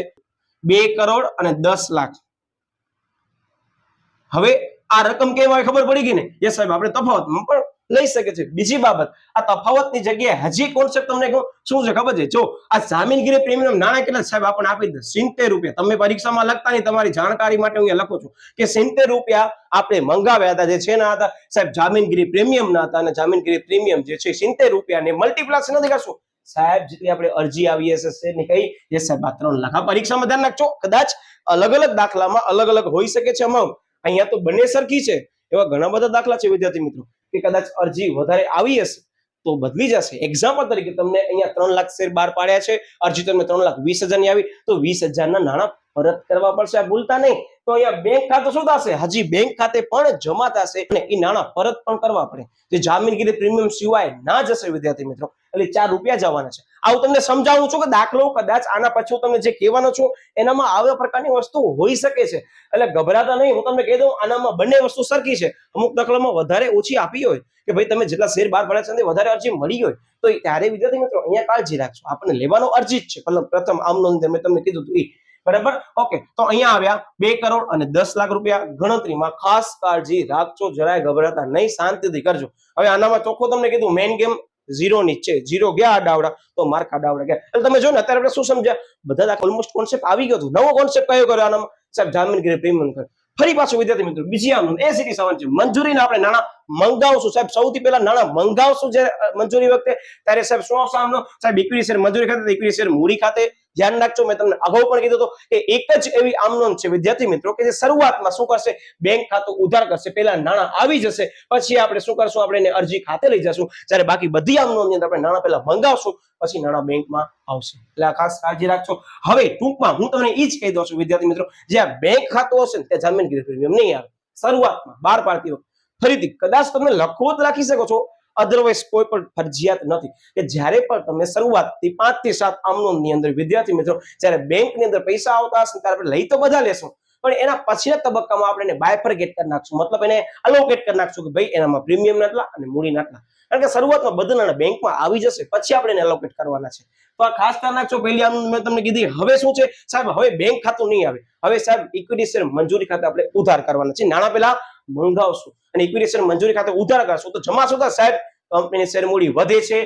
2 કરોડ અને 10 લાખ. હવે આ રકમ કેમ આવે ખબર પડી ગઈ ને? યસ સાહેબ, આપણે તફાવતમાં પણ લઈ શકે છે. બીજી બાબત, આ તફાવતની જગ્યાએ હજી કોન્સેપ્ટ તમને કહું શું છે ખબર છે? જો આ જામીનગીરી પ્રીમિયમ નાણાં કેટલા સાહેબ આપણને આપી દે? 70 રૂપિયા. તમે પરીક્ષામાં લખતા નહીં, તમારી જાણકારી માટે હું લખું છું કે 70 રૂપિયા આપણે મંગાવ્યા હતા, જે છે ના હતા સાહેબ જામીનગીરી પ્રીમિયમ ના હતા. અને જામીનગીરી પ્રીમિયમ જે છે 70 રૂપિયા ને મલ્ટીપ્લેક્સ નથી કરશું સાહેબ, જેટલી આપણે અરજી આવી હશે શેરની કઈ? યસ સાહેબ, 3 લાખ. આ પરીક્ષામાં ધ્યાન રાખજો, કદાચ અલગ અલગ દાખલામાં અલગ અલગ હોઈ શકે છે અમાઉન્ટ. અહીંયા તો બંને સરખી છે. એવા ઘણા બધા દાખલા છે વિદ્યાર્થી મિત્રો કે કદાચ અરજી વધારે આવી હશે તો બદલી જશે. એક્ઝામ્પલ તરીકે તમને અહીંયા 3 લાખ શેર બહાર પાડ્યા છે, અરજી તમને 3,20,000 ની આવી, તો 20,000 ના નાણાં પરત કરવા પડશે, આ ભૂલતા નહીં. તો અહીંયા બેંક ખાતું શું થશે? હજી બેંક ખાતે પણ જમા થશે અને એ નાણાં પરત પણ કરવા પડે, જે જામીનગીરી પ્રીમિયમ સિવાય ના જશે વિદ્યાર્થી મિત્રો. એટલે 4 રૂપિયા જવાના છે. આવું તમને સમજાવું છું કે દાખલો કદાચ આના પછી હું તમને જે કહેવાનો છું એનામાં આવા પ્રકારની વસ્તુ હોઈ શકે છે, એટલે ગભરાતા નહીં. હું તમને કહી દઉં, આનામાં બંને વસ્તુ સરખી છે. અમુક દાખલામાં વધારે ઓછી આપી હોય કે ભાઈ તમે જેટલા શેર બહાર પડ્યા છે વધારે અરજી મળી હોય, તો ત્યારે વિદ્યાર્થી મિત્રો અહીંયા કાળજી રાખજો. આપણને લેવાનો અરજી જ છે પ્રથમ આમનો મેં તમને કીધું હતું. બરાબર. ઓકે, તો અહીંયા આવ્યા 2 કરોડ અને 10 લાખ રૂપિયા. ગણતરીમાં ખાસ કાળજી રાખજો, જરાય ગભરાતા નહીં, શાંતિથી કરજો. હવે આનામાં ચોખ્ખું તમને કીધું મેઇન ગેમ 0 ની છે. 0 ગયા આડાવડા તો માર્ક આડાવડા ગયા. એટલે તમે જો ને અત્યારે આપણે શું સમજ્યા, બધા આ ઓલમોસ્ટ કોન્સેપ્ટ આવી ગયો હતો. નવો કોન્સેપ્ટ કયો કર્યો આનામાં સાહેબ? જામીનગીરી પ્રીમિયમ કર્યો. ફરી પાછું વિદ્યાર્થી મિત્રો બીજી આમ એસીટી સવાલ છે. મંજૂરીના આપણે નાણાં મંગાવશું સાહેબ. સૌથી પહેલા નાણાં મંગાવશું જે મંજૂરી વખતે ત્યારે સાહેબ શું આવશે આમનો? સાહેબ ઇક્વિટી શેર મંજૂરી ખાતે, ઇક્વિટી શેર મૂડી ખાતે. ધ્યાન રાખજો, મેં તમને અગાઉ પણ કીધું હતું કે એક જ એવી આમનોંધ છે વિદ્યાર્થી મિત્રો કે જે શરૂઆતમાં શું કરશે, બેંક ખાતું ઉધાર કરશે. પહેલા નાણાં આવી જશે, પછી આપણે શું કરશું, આપણે એને અરજી ખાતે લઈ જશું. જ્યારે બાકી બધી આમનોંધની અંદર આપણે નાણાં પહેલા મંગાવશું, પછી નાણાં બેંકમાં આવશે. એટલે આ ખાસ કાળજી રાખજો. હવે ટૂંકમાં હું તમને એ જ કહી દઉં છું વિદ્યાર્થી મિત્રો, જ્યાં બેંક ખાતું હશે ને ત્યાં જામીનગીરી પ્રીમિયમ નહીં આવે. શરૂઆતમાં 12 પાડતી વખતે ફરીથી કદાચ તમે લખવું જ રાખી શકો છો, અધરવાઇઝ કોઈ પણ ફરજિયાત નથી કે જ્યારે પણ તમે શરૂઆતથી 5 થી 7 આમનોંધની અંદર વિદ્યાર્થી મિત્રો જ્યારે બેંકની અંદર પૈસા આવતા હશે ત્યારે આપણે લઈ તો બધા લેશું, પણ એના પછીના તબક્કામાં આપણે એને બાયફર્ગેટ કરી નાખશું. મતલબ એને અલોકેટ કરી નાખશું કે ભાઈ એનામાં પ્રીમિયમ નાટલા અને મૂડી નાટલા. કારણ કે શરૂઆતમાં બધા નાણાં બેંકમાં આવી જશે, પછી આપણે એને અલોકેટ કરવાના છે. તો આ ખાસ ધ્યાન રાખજો. પહેલી આમ મેં તમને કીધી. હવે શું છે સાહેબ, હવે બેંક ખાતું નહીં આવે. હવે સાહેબ ઇક્વિટી શેર મંજૂરી ખાતે આપણે ઉધાર કરવાના છે. નાણાં પેલા મંગાવશું અને ઇક્વિટી શેર મંજૂરી ખાતે ઉધાર કરશું તો જમા શું થશે સાહેબ? કંપનીની શેર મૂડી વધે છે,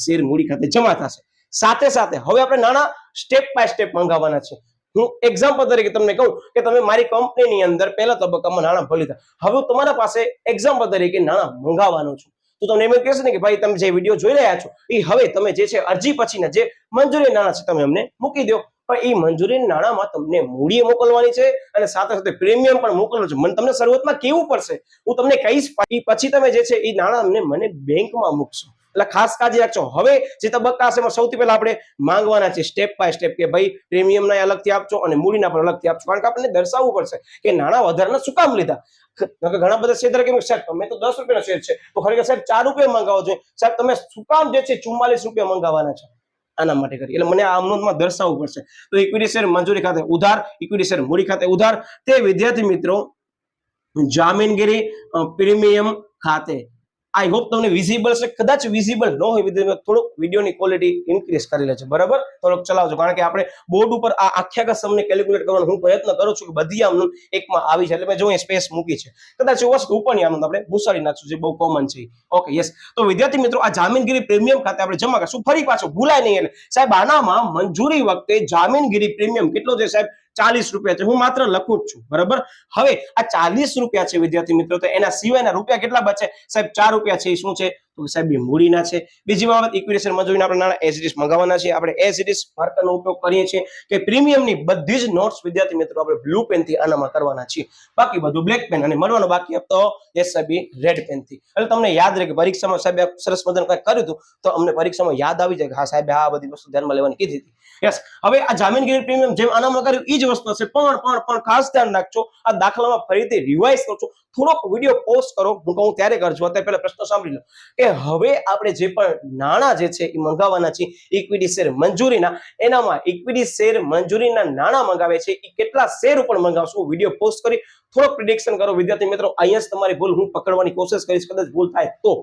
શેર મૂડી ખાતે જમા થશે. સાથે સાથે હવે આપણે નાણાં સ્ટેપ બાય સ્ટેપ મંગાવવાના છે. હું એક્ઝામ્પલ તરીકે તમને કહું કે તમે મારી કંપનીની અંદર પહેલા તબક્કામાં નાણાં ભરી લીધા. હવે તમારા પાસે એક્ઝામ્પલ તરીકે નાણાં મંગાવવાનું છું. તો તમને એમ કહેશે ને કે ભાઈ તમે જે વિડીયો જોઈ રહ્યા છો એ હવે તમે જે છે અરજી પછીના જે મંજૂરી નાણાં છે તમે અમને મૂકી દો. પણ એ મંજૂરી નાણાંમાં તમને મૂડી મોકલવાની છે અને સાથે સાથે પ્રીમિયમ પણ મોકલવાનું છે. મને તમને શરૂઆતમાં કેવું પડશે હું તમને કહીશ, પછી તમે જે છે એ નાણાં મને બેંકમાં મૂકશો. એટલે ખાસ કાળજી રાખજો. હવે જે તબક્કા છે એમાં સૌથી પહેલા આપણે માંગવાના છે સ્ટેપ બાય સ્ટેપ કે ભાઈ પ્રીમિયમના અલગથી આપજો અને મૂડીના પણ અલગથી આપજો. કારણ કે આપણને દર્શાવવું પડશે કે નાણાં વધારાના શું કામ લીધા. ઘણા બધા શેર કે સાહેબ તમે તો 10 રૂપિયાનો શેર છે તો ખરેખર સાહેબ 4 રૂપિયા મંગાવો જોઈએ. સાહેબ તમે શું કામ જે છે 44 રૂપિયા મંગાવવાના છે? આના માટે કરી. એટલે મને આ આમનોંધમાં દર્શાવવું પડશે. તો ઇક્વિટી શેર મંજૂરી ખાતે ઉધાર, ઇક્વિટી શેર મૂડી ખાતે ઉધાર, તે વિદ્યાર્થી મિત્રો જામીનગીરી પ્રીમિયમ ખાતે. આઈ હોપ તમને વિઝિબલ છે. કદાચ વિઝિબલ ન હોય વિદ્યાર્થી થોડુંક વિડીયોની ક્વોલિટી ઇન્ક્રીઝ કરી લેજો. બરાબર, થોડુંક ચલાવજો. કારણ કે આપણે બોર્ડ ઉપર આ આખા સમને કેલ્ક્યુલેટ કરવાનો હું પ્રયત્ન કરું છું કે બધી આમનોંધ એકમાં આવી છે. એટલે મેં જો સ્પેસ મૂકી છે. કદાચ એ વસ્તુ ઉપરની આમનોંધ આપણે ભૂસાડી નાખશું જે બહુ કોમન છે. Okay yes. તો વિદ્યાર્થી મિત્રો આ જામીનગીરી પ્રીમિયમ ખાતે આપણે જમા કરશું. ફરી પાછું ભૂલાય નહીં. એટલે સાહેબ આનામાં મંજૂરી વખતે જામીનગીરી પ્રીમિયમ કેટલો છે સાહેબ? 40 રૂપિયા છે. હું માત્ર લખું જ છું. બરાબર. હવે આ 40 રૂપિયા છે વિદ્યાર્થી મિત્રો, તો એના સિવાયના રૂપિયા કેટલા બચે સાહેબ? 4 રૂપિયા છે. એ શું છે તો સાહેબ એ મૂડીના છે. બીજી બાબત ઇક્વિટી શેર મંજૂરીના આપણે નાણાં એઝ ઇટ ઇઝ મંગાવવાના છે. આપણે એઝ ઇટ ઇઝ માર્કરનો ઉપયોગ કરીએ છીએ કે પ્રીમિયમની બધી જ નોટ્સ વિદ્યાર્થી મિત્રો આપણે બ્લુ પેન થી આનામાં કરવાના છીએ. બાકી બધું બ્લેક પેન અને મળવાનો બાકી આપતો યસ સાહેબ રેડ પેન થી. એટલે તમને યાદ રહે કે પરીક્ષામાં સાહેબ સરસ મજાનું કંઈક કર્યું હતું તો અમને પરીક્ષામાં યાદ આવી જાય કે હા સાહેબ આ બધી વસ્તુ ધ્યાનમાં લેવાની કીધી હતી. યસ. હવે આ જામીનગીરી પ્રીમિયમ જેમ આનામાં કર્યું એ જ વસ્તુ હશે, પણ ખાસ ધ્યાન રાખજો આ દાખલામાં ફરીથી રિવાઇઝ કરજો. થોડોક વિડીયો પોઝ કરો, હું કહું ત્યારે કરજો. અત્યારે પહેલા પ્રશ્ન સાંભળી લો કે હવે આપણે જે પણ નાણાં જે છે એ મંગાવવાના છે ઇક્વિટી શેર મંજૂરીના, એનામાં ઇક્વિટી શેર મંજૂરીના નાણાં મંગાવે છે એ કેટલા શેર ઉપર મંગાવશું? વિડીયો પોઝ કરી થોડોક પ્રિડિક્શન કરો વિદ્યાર્થી મિત્રો. અહીંયા જ તમારી ભૂલ હું પકડવાની કોશિશ કરીશ, કદાચ ભૂલ થાય તો.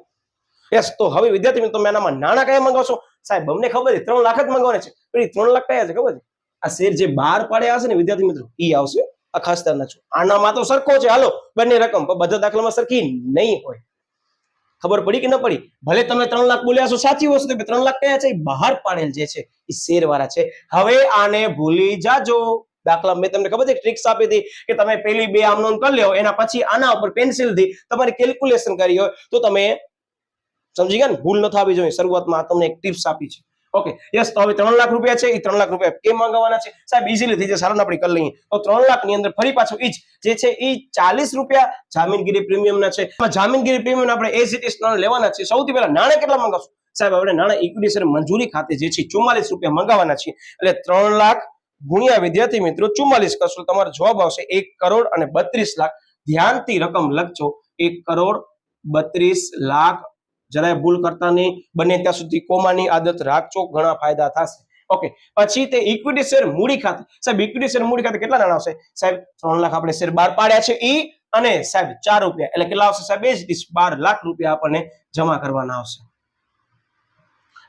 યસ. તો હવે વિદ્યાર્થી મિત્રો તમે આનામાં નાણાં કયા મંગાવશો સાહેબ? અમને ખબર છે 3 લાખ જ મંગાવવાના છે. પણ એ 3 લાખ કયા છે ખબર છે? આ શેર જે 12 પાડ્યા હશે ને વિદ્યાર્થી મિત્રો એ આવશે. આ ખાસ ધ્યાન રાખજો. આનામાં તો સરખો છે હાલો બંને રકમ, પણ બધા દાખલામાં સરખી નહીં હોય. ખબર પડી કે ન પડી? ભલે તમે 3 લાખ બોલ્યા છો સાચી વસ્તુ, 3 લાખ કયા છે? બહાર પાડેલ જે છે એ શેર વાળા છે. હવે આને ભૂલી જાજો. દાખલા મેં તમને ખબર છે ટ્રિક્સ આપી હતી કે તમે પેલી 2 આમનોંધ કરી લો, એના પછી આના ઉપર પેન્સિલ થી તમારી કેલ્ક્યુલેશન કરી હોય તો તમે સમજી ગયા ને? ભૂલ ન થવી જોઈએ. શરૂઆતમાં તમને એક ટિપ્સ આપી છે. Okay yes. તો હવે 3 લાખ રૂપિયા છે. એ 3 લાખ રૂપિયા કેમ મંગાવવાના છે સાહેબ? ઇઝીલી થઈ જશે. સારું આપણે કરી લઈએ. તો 3 લાખ ની અંદર ફરી પાછું ઈ જે છે એ 40 રૂપિયા જામીનગીરી પ્રીમિયમ ના છે. જામીનગીરી પ્રીમિયમ આપણે એઝ ઇટ ઇઝ નાણાં લેવાના છે. સૌથી પહેલા નાણાં કેટલા મંગાવશું સાહેબ? આપણે નાણાં ઇક્વિટી શેર મંજૂરી ખાતે જે છે 44 રૂપિયા મંગાવવાના છે. એટલે 3 લાખ ગુણ્યા વિદ્યાર્થી મિત્રો 44 કરશો તમારો જવાબ આવશે 1 કરોડ અને 32 લાખ. ધ્યાનથી રકમ લખજો. 1 કરોડ 32 લાખ. જરાય ભૂલ કરતા નહીં. બને ત્યાં સુધી કોમાની આદત રાખજો, ઘણા ફાયદા થશે. ઓકે. પછી તે ઇક્વિટી શેર મૂડી ખાતે સાહેબ, ઇક્વિટી શેર મૂડી ખાતે કેટલા નાણાં આવશે સાહેબ? 3 લાખ આપણે શેર 12 પાડ્યા છે ઈ અને સાહેબ 4 રૂપિયા એટલે કેટલા આવશે સાહેબ? 12 લાખ રૂપિયા આપણને જમા કરવાના આવશે.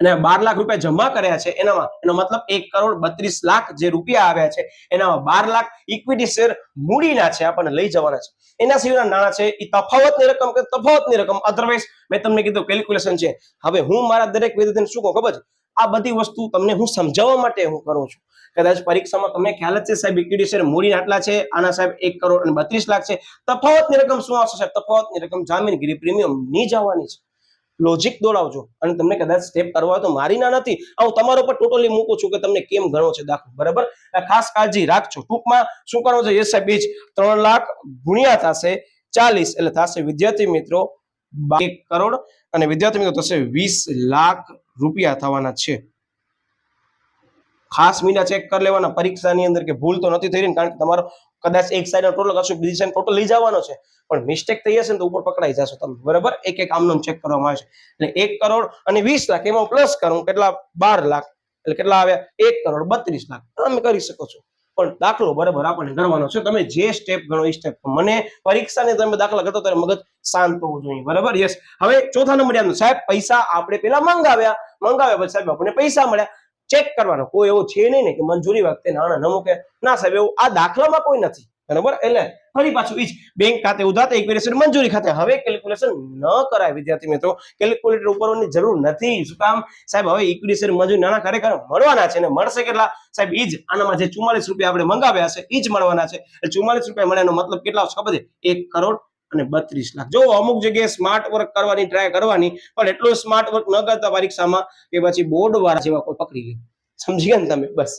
અને 12 લાખ રૂપિયા જમા કર્યા છે એનામાં એનો મતલબ 1,32,00,000 જે રૂપિયા આવ્યા છે એનામાં 12 લાખ ઇક્વિટી શેર મૂડીના છે, આપણને લઈ જવાના છે. એના સિવાયના નાણાં છે એ તફાવતની રકમ કે તફાવતની રકમ, અધરવાઇઝ મેં તમને કીધું કેલ્ક્યુલેશન છે. હવે હું મારા દરેક વિદ્યાર્થીને શું કહું ખબર છે, આ બધી વસ્તુ તમને હું સમજાવવા માટે હું કરું છું. કદાચ પરીક્ષામાં તમને ખ્યાલ જ છે સાહેબ ઇક્વિટી શેર મૂડી આટલા છે, આના સાહેબ 1,32,00,000 છે. તફાવતની રકમ શું આવશે સાહેબ? તફાવતની રકમ જામીનગીરી પ્રીમિયમ ની જવાની છે. લોજિક દોડાવજો અને તમને કદાચ સ્ટેપ કરવા તો મારી ના નથી, હું તમારા ઉપર ટોટલી મૂકું છું કે તમને કેમ ગણો છે દાખલો, બરાબર? ખાસ કાળજી રાખજો. ટૂંકમાં શું કરવું છે? યસ સાહેબ, 3 લાખ ગુણ્યા થશે 40 એટલે થશે વિદ્યાર્થી મિત્રો 1 કરોડ અને વિદ્યાર્થી મિત્રો થશે 20 લાખ રૂપિયા થવાના છે. ખાસ મીંડા ચેક કરી લેવાના પરીક્ષાની અંદર કે ભૂલ તો નથી થઈ રહી, કારણ કે તમારો કદાચ એક સાઈડ ટોટલ કરશો, બીજી સાઈડ ટોટલ લઈ જવાનો છે, પણ મિસ્ટેક થઈ જશે ને તો ઉપર પકડાઈ જશો તમે, બરાબર? એક એક આમનો ચેક કરવામાં આવે છે. એટલે 1 કરોડ અને 20 લાખ એમાં પ્લસ કરું કેટલા 12 લાખ એટલે કેટલા આવ્યા 1,32,00,000 તમે કરી શકો છો. પણ દાખલો બરાબર આપણને ગણવાનો છે. તમે જે સ્ટેપ ગણો એ સ્ટેપ. મને પરીક્ષાને તમે દાખલા કરતો ત્યારે મગજ શાંત હોવું જોઈએ, બરાબર? યસ. હવે ચોથા નંબર યાદ સાહેબ, પૈસા આપણે પેલા મંગાવ્યા પછી સાહેબ આપણને પૈસા મળ્યા. ચેક કરવાનો કોઈ એવો છે નહીં ને કે મંજૂરી વખતે નાણાં ન મૂકે, ના સાહેબ એવું આ દાખલામાં કોઈ નથી, બરાબર? એટલે ફરી પાછું ઈ જ બેંક ખાતે ઉધાર ઇક્વિટી મંજૂરી ખાતે. હવે કેલ્ક્યુલેશન ન કરાય વિદ્યાર્થી મિત્રો, કેલ્ક્યુલેટર ઉપરની જરૂર નથી. શું કામ સાહેબ? હવે ઇક્વિટી મંજૂરી નાણાં ખરેખર મળવાના છે ને મળશે કેટલા સાહેબ? ઈ જ આનામાં જે 44 રૂપિયા આપણે મંગાવ્યા છે ઈ જ મળવાના છે. એટલે 44 રૂપિયા મળ્યાનો મતલબ કેટલા આવશે ખબર છે? 1 કરોડ અને 32 લાખ. જો અમુક જગ્યાએ સ્માર્ટ વર્ક કરવાની ટ્રાય કરવાની, પણ એટલું સ્માર્ટ વર્ક ન કરતા પરીક્ષામાં કે પછી બોર્ડ વાળા જેવા કોઈ પકડી લે. સમજી ગયા ને તમે? બસ.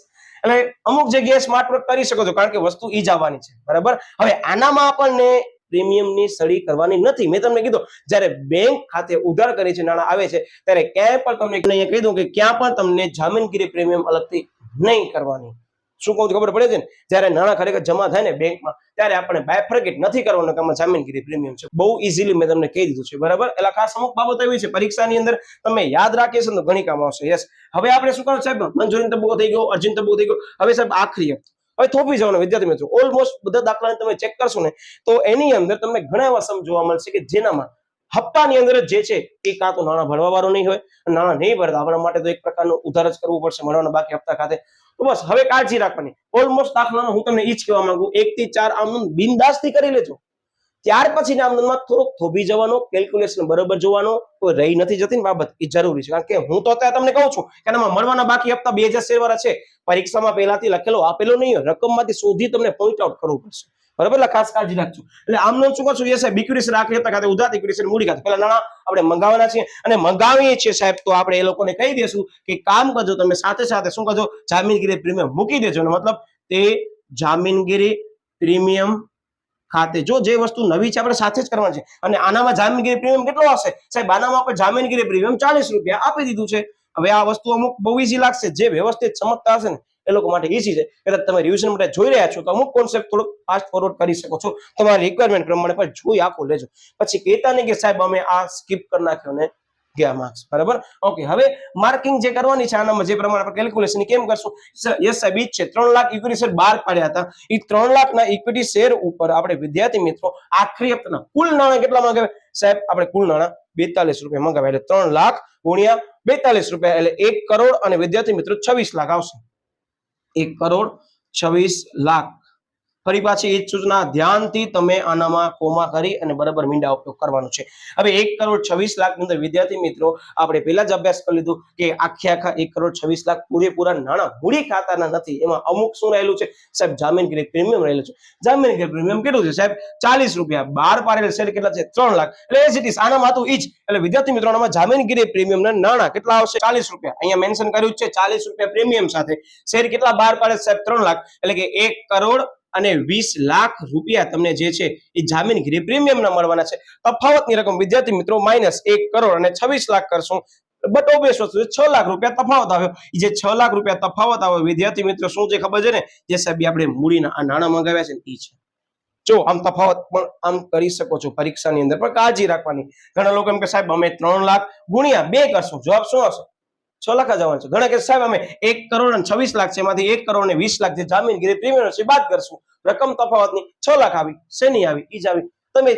એટલે અમુક જગ્યાએ સ્માર્ટ વર્ક કરી શકો છો, કારણ કે વસ્તુ ઈ જ આવવાની છે, બરાબર? હવે આનામાં આપણને પ્રીમિયમની સળી કરવાની નથી. મેં તમને કીધું જ્યારે બેંક ખાતે ઉધાર કરી છે નાણાં આવે છે ત્યારે ક્યાંય પણ તમને અહીંયા કહી દઉં કે ક્યાં પણ તમને જામીનગીરી પ્રીમિયમ અલગથી નહીં કરવાની. શું કહું ખબર પડે છે ને? જ્યારે નાણાં ખરેખર જમા થાય ને બેંકમાં ત્યારે આપણે બાયફર્કેટ નથી કરવાનું કે આમાં જામીનગીરી પ્રીમિયમ છે. બહુ ઇઝીલી મેં તમને કહી દીધું છે, બરાબર? એટલે ખાસ અમુક બાબત એવી છે પરીક્ષાની અંદર તમે યાદ રાખી છે તો ઘણી કામ આવશે. યસ. હવે આપણે શું કરવું સાહેબ? મંજૂરી તબક્કો થઈ ગયો, અરજી તબક્કો થઈ ગયો. હવે સાહેબ આખરી હવે થોપી જવાનું વિદ્યાર્થી મિત્રો. ઓલમોસ્ટ બધા દાખલાને તમે ચેક કરશો ને તો એની અંદર તમને ઘણા એવા સમ જોવા મળશે કે જેનામાં હપ્તાની અંદર જે છે એ કાં તો નાણાં ભરવા વાળું નહીં હોય, નાણાં નહીં ભરતા આપણા માટે તો એક પ્રકારનું ઉધાર જ કરવું પડશે મળવાના બાકી હપ્તા ખાતે. તો બસ હવે કાળજી રાખવાની. ઓલમોસ્ટ દાખલામાં હું તમને ઈ જ કહેવા માંગુ, 1 થી 4 આમનું બિનદાસથી કરી લેજો. ત્યાર પછી આમદનમાં થોડોક થોભી જવાનો, કેલ્ક્યુલેશન બરોબર જોવાનો, કોઈ રહી નથી જતી ને બાબત એ જરૂરી છે. કારણ કે હું તો અત્યારે તમને કહું છું કે આમાં મળવાના બાકી હપ્તા 2000 શેર વાળા છે, પરીક્ષામાં પહેલાથી લખેલો આપેલો નહીં હોય, રકમમાંથી શોધી તમને પોઈન્ટ આઉટ કરવું પડશે, બરાબર? એટલે ખાસ કાળજી રાખજો. એટલે આમનો શું કરશું? એ સાહેબ ઇક્વિટી રાખી હતા ખાતે ઉધાર ઇક્વિટી મૂડી ખાતે પેલા નાણાં આપણે મંગાવવાના છે અને મંગાવીએ છીએ સાહેબ, તો આપણે એ લોકોને કહી દેશું કે કામ કરજો તમે સાથે સાથે શું કરજો? જામીનગીરી પ્રીમિયમ મૂકી દેજો. મતલબ તે જામીનગીરી પ્રીમિયમ ખાતે જો જે વસ્તુ નવી છે આપણે સાથે જ કરવાની છે. અને આનામાં જામીનગીરી પ્રીમિયમ કેટલો આવશે સાહેબ? આનામાં આપણે જામીનગીરી પ્રીમિયમ 40 રૂપિયા આપી દીધું છે. હવે આ વસ્તુ અમુક બહુ ઈઝી લાગશે, જે વ્યવસ્થિત સમજતા હશે ને એ લોકો માટે ઈઝી છે. કદાચ તમે રિવિઝન માટે જોઈ રહ્યા છો તો અમુક કોન્સેપ્ટ થોડુંક ફાસ્ટ ફોરવર્ડ કરી શકો છો, તમારી રિક્વાયરમેન્ટ પ્રમાણે પણ જોઈ આખો લેજો. પછી કહેતા નહીં કે સાહેબ અમે આ સ્કીપ કરી નાખ્યો ને ગયા માર્ક્સ, બરાબર? ઓકે. હવે માર્કિંગ જે કરવાની છે આનામાં જે પ્રમાણે આપણે કેલ્ક્યુલેશન કેમ કરશું? યસ સાહેબ ઈ છે 3 લાખ ઇક્વિટી શેર બહાર પાડ્યા હતા. એ 3 લાખના ઇક્વિટી શેર ઉપર આપણે વિદ્યાર્થી મિત્રો આખરી હપ્તાના કુલ નાણાં કેટલા મંગાવ્યા સાહેબ? આપણે કુલ નાણાં 42 રૂપિયા મંગાવ્યા. એટલે 3 લાખ ગુણ્યા 42 રૂપિયા એટલે 1 કરોડ અને વિદ્યાર્થી મિત્રો 26 લાખ આવશે. 1 કરોડ 26 લાખ. ફરી પાછી એ જ સૂચના ધ્યાનથી તમે આનામાં કોમા કરી અને બરાબર મીંડા ઉપયોગ કરવાનો છે. હવે 1 કરોડ 26 લાખ ની અંદર વિદ્યાર્થી મિત્રો આપણે પહેલા જ અભ્યાસ કરી લીધું કે આખા 1 કરોડ 26 લાખ પૂરેપૂરા નાણાં મૂડી ખાતાના નથી, એમાં અમુક શું રહેલું છે સાહેબ? જામીનગીરી પ્રીમિયમ રહેલું છે. જામીનગીરી પ્રીમિયમ કેટલું છે સાહેબ? 40 રૂપિયા. બહાર પાડેલ શેર કેટલા છે? 3 લાખ. એટલે એઝ ઇટ ઇઝ આનામાં હતું ઈ જ. એટલે વિદ્યાર્થી મિત્રો આનામાં જામીનગીરી પ્રીમિયમના નાણાં કેટલા આવશે? 40 રૂપિયા. અહીંયા મેન્શન કર્યું છે 40 રૂપિયા પ્રીમિયમ સાથે શેર કેટલા બહાર પાડે સાહેબ? 3 લાખ. એટલે કે 1 કરોડ અને 20 લાખ રૂપિયા તમને જે છે એ જામીનગીરી પ્રીમિયમ ના મળવાના છે. તફાવતની રકમ વિદ્યાર્થી મિત્રો -1 કરોડ અને 26 લાખ કરશું, બટ ઓબ્વિયસ વસ્તુ 6 લાખ રૂપિયા તફાવત આવ્યો. એ જે 6 લાખ રૂપિયા તફાવત આવ્યો વિદ્યાર્થી મિત્રો શું છે ખબર છે ને? જે સાહેબ આપણે મૂડીના આ નાણાં મંગાવ્યા છે ને એ છે. જો આમ તફાવત પણ આમ કરી શકો છો પરીક્ષાની અંદર, પણ કાળજી રાખવાની. ઘણા લોકો એમ કે સાહેબ અમે 3 લાખ ગુણ્યા 2 કરશું, જવાબ શું આવશે? 6 લાખ જવાનું છે. ઘણા કે સાહેબ અમે 1 કરોડ અને 26 લાખ છે, એમાંથી 1 કરોડ અને 20 લાખ જે જામીનગીરી પ્રીમિયમ છે બાદ કરશું, રકમ તફાવતની 6 લાખ આવી. શેની આવી? ઈ જ આવી. તમે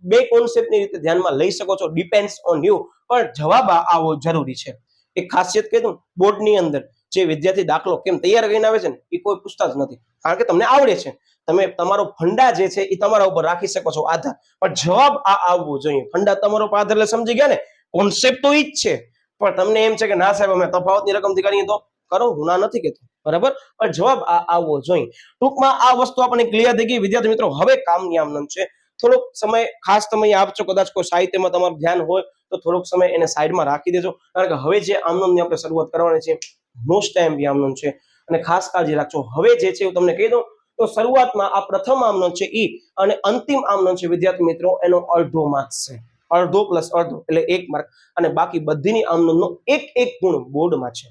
બે કોન્સેપ્ટની રીતે ધ્યાનમાં લઈ શકો છો, ડિપેન્ડ્સ ઓન યુ, પણ જવાબ આવો જરૂરી છે. એક ખાસિયત કહી દઉં, બોર્ડની અંદર જે વિદ્યાર્થી દાખલો કેમ તૈયાર કરીને આવે છે ને એ કોઈ પૂછતા જ નથી, કારણ કે તમને આવડે છે. તમે તમારો ફંડા જે છે એ તમારા ઉપર રાખી શકો છો આધાર, પણ જવાબ આ આવવો જોઈએ. ફંડા તમારો ઉપર આધાર એટલે સમજી ગયા ને, કોન્સેપ્ટ તો ઈ જ છે, પણ તમને એમ છે કે ના સાહેબ અમે તફાવતની રકમથી કરીએ તો કરો, હું ના નથી કહેતો, બરાબર, પણ જવાબ આ આવવો જોઈએ. ટૂંકમાં આ વસ્તુ આપણને ક્લિયર થઈ ગઈ વિદ્યાર્થી મિત્રો. હવે કામની આમનમ છે, થોડોક સમય ખાસ તમે આપજો, કદાચ કોઈ સાહિત્યમાં તમારું ધ્યાન હોય તો થોડોક સમય એને સાઈડમાં રાખી દેજો, કારણ કે હવે જે આમનમની આપણે શરૂઆત કરવાની છે, મોસ્ટ ટાઈમ બી આમનમ છે, અને ખાસ કાળજી રાખજો. હવે જે છે હું તમને કહી દઉં તો શરૂઆતમાં આ પ્રથમ આમનમ છે ઈ, અને અંતિમ આમનમ છે વિદ્યાર્થી મિત્રો એનો અડધો માર્ક્સ છે, અડધો પ્લસ અડધો એટલે 1 માર્ક, અને બાકી બધીની આમનમનો એક ગુણ બોર્ડમાં છે,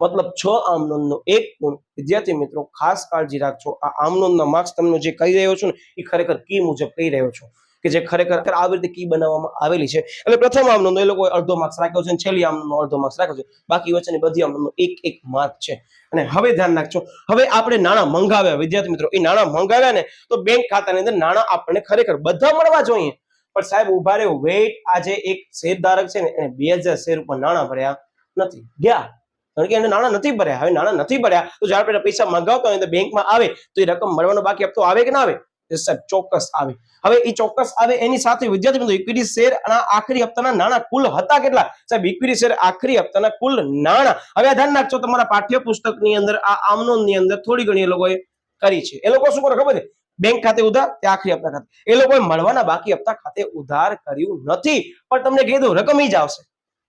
મતલબ 6 આમનોંધનો 1 ગુણ. વિદ્યાર્થી મિત્રો ખાસ કાળજી રાખજો, આ આમનોંધના માર્ક્સ તમને જે કહી રહ્યો છું ને એ ખરેખર કી મુજબ કહી રહ્યો છું, કે જે ખરેખર આવી રીતે કી બનાવવામાં આવેલી છે. એટલે પ્રથમ આમનોંધનો એ લોકોએ અડધો માર્ક્સ રાખ્યો છે, અને છેલ્લી આમનોંધનો અડધો માર્ક્સ રાખ્યો છે, બાકી વચ્ચેની બધી આમનોંધનો 1 માર્ક છે. અને હવે ધ્યાન રાખજો, હવે આપણે નાણાં મંગાવ્યા વિદ્યાર્થી મિત્રો, એ નાણાં મંગાવ્યા ને તો બેંક ખાતાની અંદર નાણાં આપણને ખરેખર બધા મળવા જોઈએ, પણ સાહેબ ઉભા રહ્યો, વેઇટ, આજે એક શેરધારક છે ને એને 2000 શેર ઉપર નાણાં ભર્યા નથી ગયા, કારણ કે એને નાણાં નથી ભર્યા. હવે નાણાં નથી ભર્યા તો જ્યારે આપણે પૈસા મંગાવતા હોય તો બેંકમાં આવે તો એ રકમ મળવાનો બાકી હપ્તો આવે કે ના આવે? સાહેબ ચોક્કસ આવે. હવે એ ચોક્કસ આવે, એની સાથે વિદ્યાર્થી મિત્રો ઇક્વિટી શેર અને આખરી હપ્તાના નાણાં કુલ હતા કેટલા? સાહેબ ઇક્વિટી શેર આખરી હપ્તાના કુલ નાણાં. હવે ધ્યાન રાખજો, તમારા પાઠ્યપુસ્તકની અંદર આ આમનોંધની અંદર થોડી ઘણી એ લોકોએ કરી છે. એ લોકો શું કરે ખબર છે? બેંક ખાતે ઉધાર, તે આખરી હપ્તા ખાતે. એ લોકોએ મળવાના બાકી હપ્તા ખાતે ઉધાર કર્યું નથી, પણ તમને કીધું રકમ ઈ જ આવશે.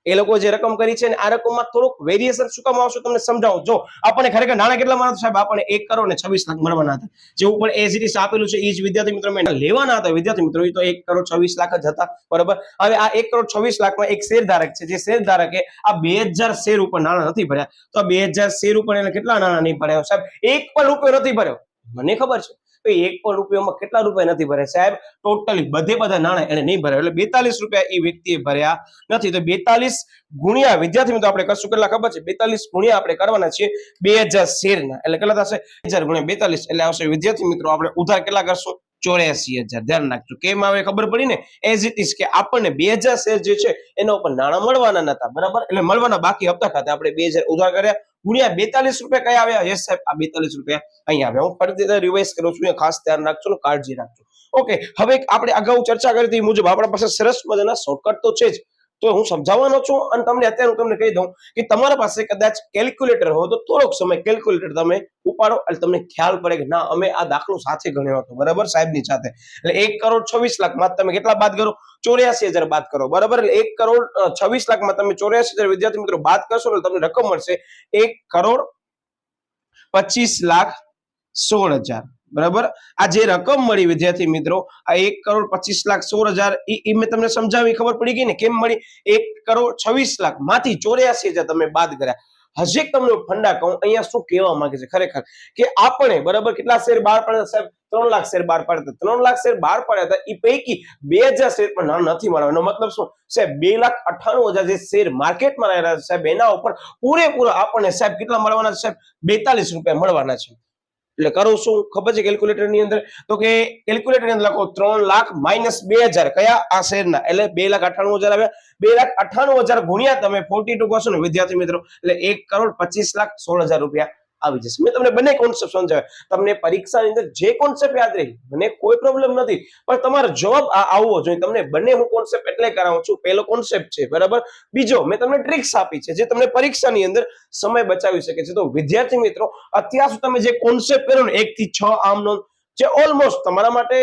એ લોકો જે રકમ કરી છે ને આ રકમમાં થોડુંક વેરિએશન શું કામ આવશે તમને સમજાવું. જો આપણને ખરેખર નાણાં કેટલા મળવાના સાહેબ? આપણને 1 કરોડ ને 26 લાખ મળવાના હતા, જે ઉપર એઝ ઇટ ઇઝ આપેલું છે એ જ વિદ્યાર્થી મિત્રો મેં લેવાના હતા. વિદ્યાર્થી મિત્રો એ તો 1 કરોડ 26 લાખ જ હતા, બરાબર. હવે આ 1 કરોડ 26 લાખમાં એક શેરધારક છે, જે શેરધારકે આ 2000 શેર ઉપર નાણાં નથી ભર્યા, તો આ 2000 શેર ઉપર એને કેટલા નાણાં નહીં ભર્યા સાહેબ? 1 પણ રૂપિયો નથી ભર્યો. મને ખબર છે 1 પણ રૂપિયામાં કેટલા રૂપિયા નથી ભર્યા સાહેબ? ટોટલી બધા નાણાં એને નહીં ભર્યા, એટલે 42 રૂપિયા એ વ્યક્તિએ ભર્યા નથી. તો 42 ગુણ્યા વિદ્યાર્થી મિત્રો આપણે કરશું કેટલા ખબર છે? 42 ગુણ્યા આપણે કરવાના છીએ 2000 શેરના, એટલે કેટલા થશે? 1000 ગુણ્યા 42 એટલે આવશે વિદ્યાર્થી મિત્રો આપણે ઉધાર કેટલા કરશું? 84,000. ધ્યાન રાખજો, કેમ આવે ખબર પડી ને? એઝ ઇટ ઇઝ કે આપણને 2000 શેર જે છે એના ઉપર નાણાં મળવાના નતા, બરાબર, એટલે મળવાના બાકી હપ્તા ખાતે આપણે 2000 ઉધાર કર્યા, ગુણ્યા 42 રૂપિયા કયા આવ્યા? યસ સાહેબ, આ 42 રૂપિયા અહીંયા આવ્યા. હું ફરીથી રિવાઇઝ કરું છું, ખાસ ધ્યાન રાખજો, કાળજી રાખજો. ઓકે, હવે આપણે અગાઉ ચર્ચા કરી હતી મુજબ આપણા પાસે સરસ મજાના શોર્ટકટ તો છે જ, તો હું સમજાવવાનો છું. અને તમને અત્યારે હું તમને કહી દઉં કે તમારા પાસે કદાચ કેલ્ક્યુલેટર હોય તો થોડોક સમય કેલ્ક્યુલેટર તમે ઉપાડો, એટલે તમને ખ્યાલ પડે કે ના અમે આ દાખલો સાથે ગણ્યો હતો, બરાબર, સાહેબની સાથે. એટલે 1 કરોડ 26 લાખમાં તમે કેટલા બાદ કરો? 84,000 બાદ કરો, બરાબર. એટલે 1 કરોડ 26 લાખમાં તમે 84,000 વિદ્યાર્થી મિત્રો બાદ કરશો એટલે તમને રકમ મળશે 1 કરોડ 25 લાખ 16,000, બરાબર. આ જે રકમ મળી વિદ્યાર્થી મિત્રો, આ 1 કરોડ 25 લાખ 16,000 એ મેં તમને સમજાવી, ખબર પડી ગઈ ને કેમ મળી? 1 કરોડ 26 લાખ માંથી 84,000 તમે બાદ કર્યા. હજી તમને ફંડા કહું, અહીંયા શું કહેવા માંગે છે ખરેખર કે આપણે, બરાબર, કેટલા શેર બહાર પાડ્યા સાહેબ? 3 લાખ શેર બહાર પાડ્યા હતા. 3 લાખ શેર બહાર પાડ્યા હતા, એ પૈકી 2000 શેર પણ નાણાં નથી મળવા. એનો મતલબ શું સાહેબ? 2,98,000 જે શેર માર્કેટમાં રહેલા સાહેબ એના ઉપર પૂરેપૂરા આપણને સાહેબ કેટલા મળવાના છે સાહેબ? 42 રૂપિયા મળવાના છે. એટલે કરું શું ખબર છે કેલ્ક્યુલેટર ની અંદર? તો કે કેલ્ક્યુલેટર ની અંદર લખો 3 લાખ માઇનસ 2000 કયા? આ શેરના, એટલે 2,98,000 આવ્યા. 2,98,000 ગુણ્યા તમે 42 કરશો ને વિદ્યાર્થી મિત્રો, એટલે 1 કરોડ 25 લાખ 16,000 રૂપિયા આવી જશે. મેં તમને બંને કોન્સેપ્ટ સમજાવ્યા, તમને પરીક્ષાની અંદર જે કોન્સેપ્ટ યાદ રહી મને કોઈ પ્રોબ્લેમ નથી, પણ તમારો જવાબ આ આવવો જોઈએ. તમને બંને હું કોન્સેપ્ટ એટલે કરાવું છું, પહેલો કોન્સેપ્ટ છે, બરાબર. બીજો મેં તમને ટ્રિક્સ આપી છે જે તમને પરીક્ષાની અંદર સમય બચાવી શકે છે. તો વિદ્યાર્થી મિત્રો અત્યાર સુધી તમે જે કોન્સેપ્ટ કર્યો ને 1 થી 6 આમનો, જે ઓલમોસ્ટ તમારા માટે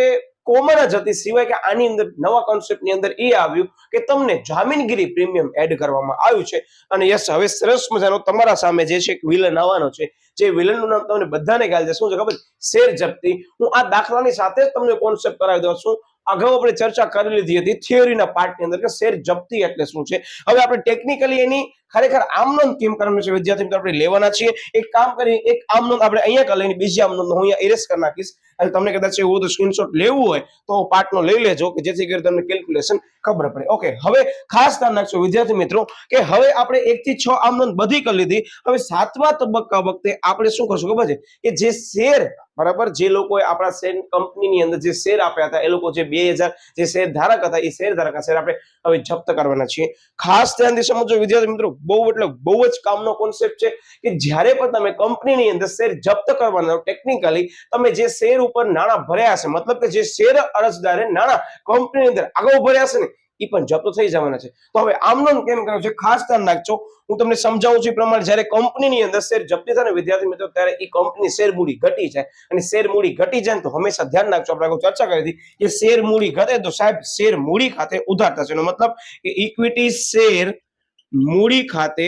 કોમન જ હતી, સિવાય કે આની અંદર નવા કોન્સેપ્ટની અંદર એ આવ્યું કે તમને જામીનગીરી પ્રીમિયમ એડ કરવામાં આવ્યું છે. અને યસ, હવે સરસ મજાનો તમારા સામે જે છે વિલન આવવાનો છે, જે વિલનનું નામ તમને બધાને ખ્યાલ છે. શું છે ખબર? શેર જપ્તી. હું આ દાખલાની સાથે જ તમને કોન્સેપ્ટ કરાવી દઉં છું. અગાઉ આપણે ચર્ચા કરી લીધી હતી થિયરીના પાર્ટની અંદર કે શેર જપ્તી એટલે શું છે. હવે આપણે ટેકનિકલી એની ખરેખર આમનોંધ કેમ કરવાનું છે વિદ્યાર્થી મિત્રો આપણે લેવાના છીએ. એક કામ કરી, એક આમનોંધ આપણે અહીંયા કરી લઈને બીજી આમનોંધ હું અહીંયા ઇરેઝ કરી નાખીશ, અને તમને કદાચ એવું તો સ્ક્રીનશોટ લેવું હોય તો પાર્ટનો લઈ લેજો કે જેથી કરી તમને કેલ્ક્યુલેશન ખબર પડે. ઓકે, હવે ખાસ ધ્યાન રાખજો વિદ્યાર્થી મિત્રો કે હવે આપણે 1 થી 6 આમનોંધ બધી કરી લીધી. હવે 7મા તબક્કા વખતે આપણે શું કરશું ખબર છે? કે જે શેર, બરાબર, જે લોકોએ આપણા શેર કંપનીની અંદર જે શેર આપ્યા હતા, એ લોકો જે 2000 જે શેર ધારક હતા, એ શેર ધારકના શેર આપણે હવે જપ્ત કરવાના છીએ. ખાસ ધ્યાનથી સમજો વિદ્યાર્થી મિત્રો, બહુ એટલે બહુ જ કામનો કોન્સેપ્ટ છે કે જ્યારે પણ તમે કંપનીની અંદર શેર જપ્ત કરવાના ટેકનિકલી તમે જે શેર ઉપર નાણાં ભર્યા છે, મતલબ કે જે શેર અરજદારે નાણાં કંપનીની અંદર અગાઉ ભર્યા છે ને એ પણ જપ્ત થઈ જવાના છે. તો હવે આમનો કેમ કર્યો છે ખાસ ધ્યાન રાખજો. હું તમને સમજાવું છું એ પ્રમાણે જ્યારે કંપનીની અંદર શેર જપ્તી થાય ને વિદ્યાર્થી મિત્રો ત્યારે એ કંપની શેર મૂડી ઘટી જાય, અને શેર મૂડી ઘટી જાય તો હંમેશા ધ્યાન રાખજો, આપણે આગળ ચર્ચા કરી હતી કે શેર મૂડી ઘટે તો સાહેબ શેર મૂડી ખાતે ઉધાર થશે. એનો મતલબ કે ઇક્વિટી શેર મૂડી ખાતે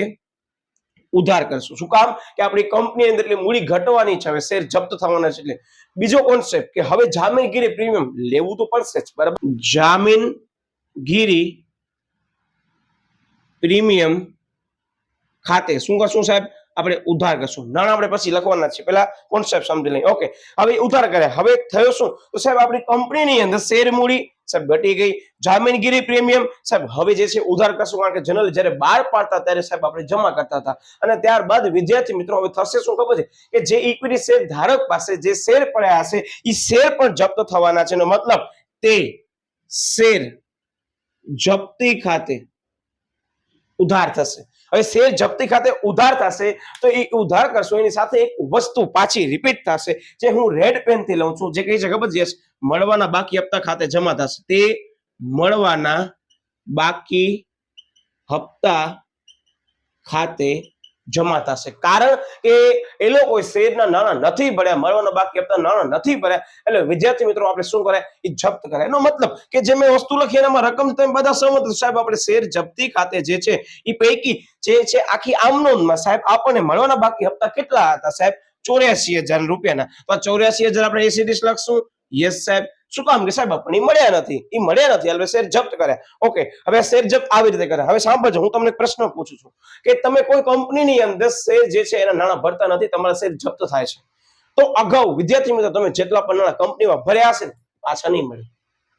ઉધાર કરશું. શું કામ? કે આપણી કંપની અંદર એટલે મૂડી ઘટવાની છે, હવે શેર જપ્ત થવાના છે. એટલે બીજો કોન્સેપ્ટ કે હવે જામીનગીરી પ્રીમિયમ લેવું તો પડશે જ, બરાબર. જામીનગીરી પ્રીમિયમ ખાતે શું કરશું સાહેબ? આપણે ઉધાર કરશું. નાણાં આપણે પછી લખવાના છે, પેલા કોન્સેપ્ટ સમજી લઈએ. ઓકે, હવે ઉધાર કરે, હવે થયો શું? તો સાહેબ આપણી કંપનીની અંદર શેર મૂડી સાહેબ ઘટી ગઈ. જામીનગીરી પ્રીમિયમ સાહેબ હવે જે છે ઉધાર કરશું, કારણ કે જનરલ જ્યારે બહાર પાડતા ત્યારે સાહેબ આપણે જમા કરતા હતા, અને ત્યારબાદ વિદ્યાર્થી મિત્રો હવે થશે શું ખબર છે કે જે ઇક્વિટી શેર ધારક પાસે જે શેર પડ્યા હશે એ શેર પણ જપ્ત થવાના છે. એનો મતલબ તે શેર જપ્તી ખાતે ઉધાર થશે. હવે શેર જપ્તી ખાતે ઉધાર થશે તો એ ઉધાર કરશો એની સાથે એક વસ્તુ પાછી રિપીટ થશે, જે હું રેડ પેન થી લઉં છું, જે કઈ છે ખબર છે? મળવાના બાકી હપ્તા ખાતે જમા થશે. તે મળવાના બાકી હપ્તા ખાતે જમા થશે. કારણ કે એ લોકો શેરના નાણાં નથી ભર્યા, મળવાના બાકી હપ્તા નાણાં નથી ભર્યા, એટલે વિદ્યાર્થી મિત્રો આપણે શું કરે? એ જપ્ત કરે. એનો મતલબ કે જે મેં વસ્તુ લખી એનામાં રકમ તમે બધા સમજો સાહેબ, આપણે શેર જપ્તી ખાતે જે છે એ પૈકી જે છે આખી આમનોંધમાં સાહેબ આપણને મળવાના બાકી હપ્તા કેટલા હતા સાહેબ? 84,000 રૂપિયાના. તો 84,000 આપણે એસીડીસ લખશું. યસ સાહેબ. શું કામ? કે સાહેબ આપણને મળ્યા નથી, એ મળ્યા નથી, એટલે શેર જપ્ત કર્યા. ઓકે, હવે શેર જપ્ત આવી રીતે કરે. હવે સાંભળજો, હું તમને પ્રશ્ન પૂછું છું કે તમે કોઈ કંપનીની અંદર શેર જે છે એના નાણાં ભરતા નથી, તમારા શેર જપ્ત થાય છે, તો અગાઉ વિદ્યાર્થી મિત્રો તમે જેટલા પણ નાણાં કંપનીમાં ભર્યા હશે ને પાછા નહીં મળે.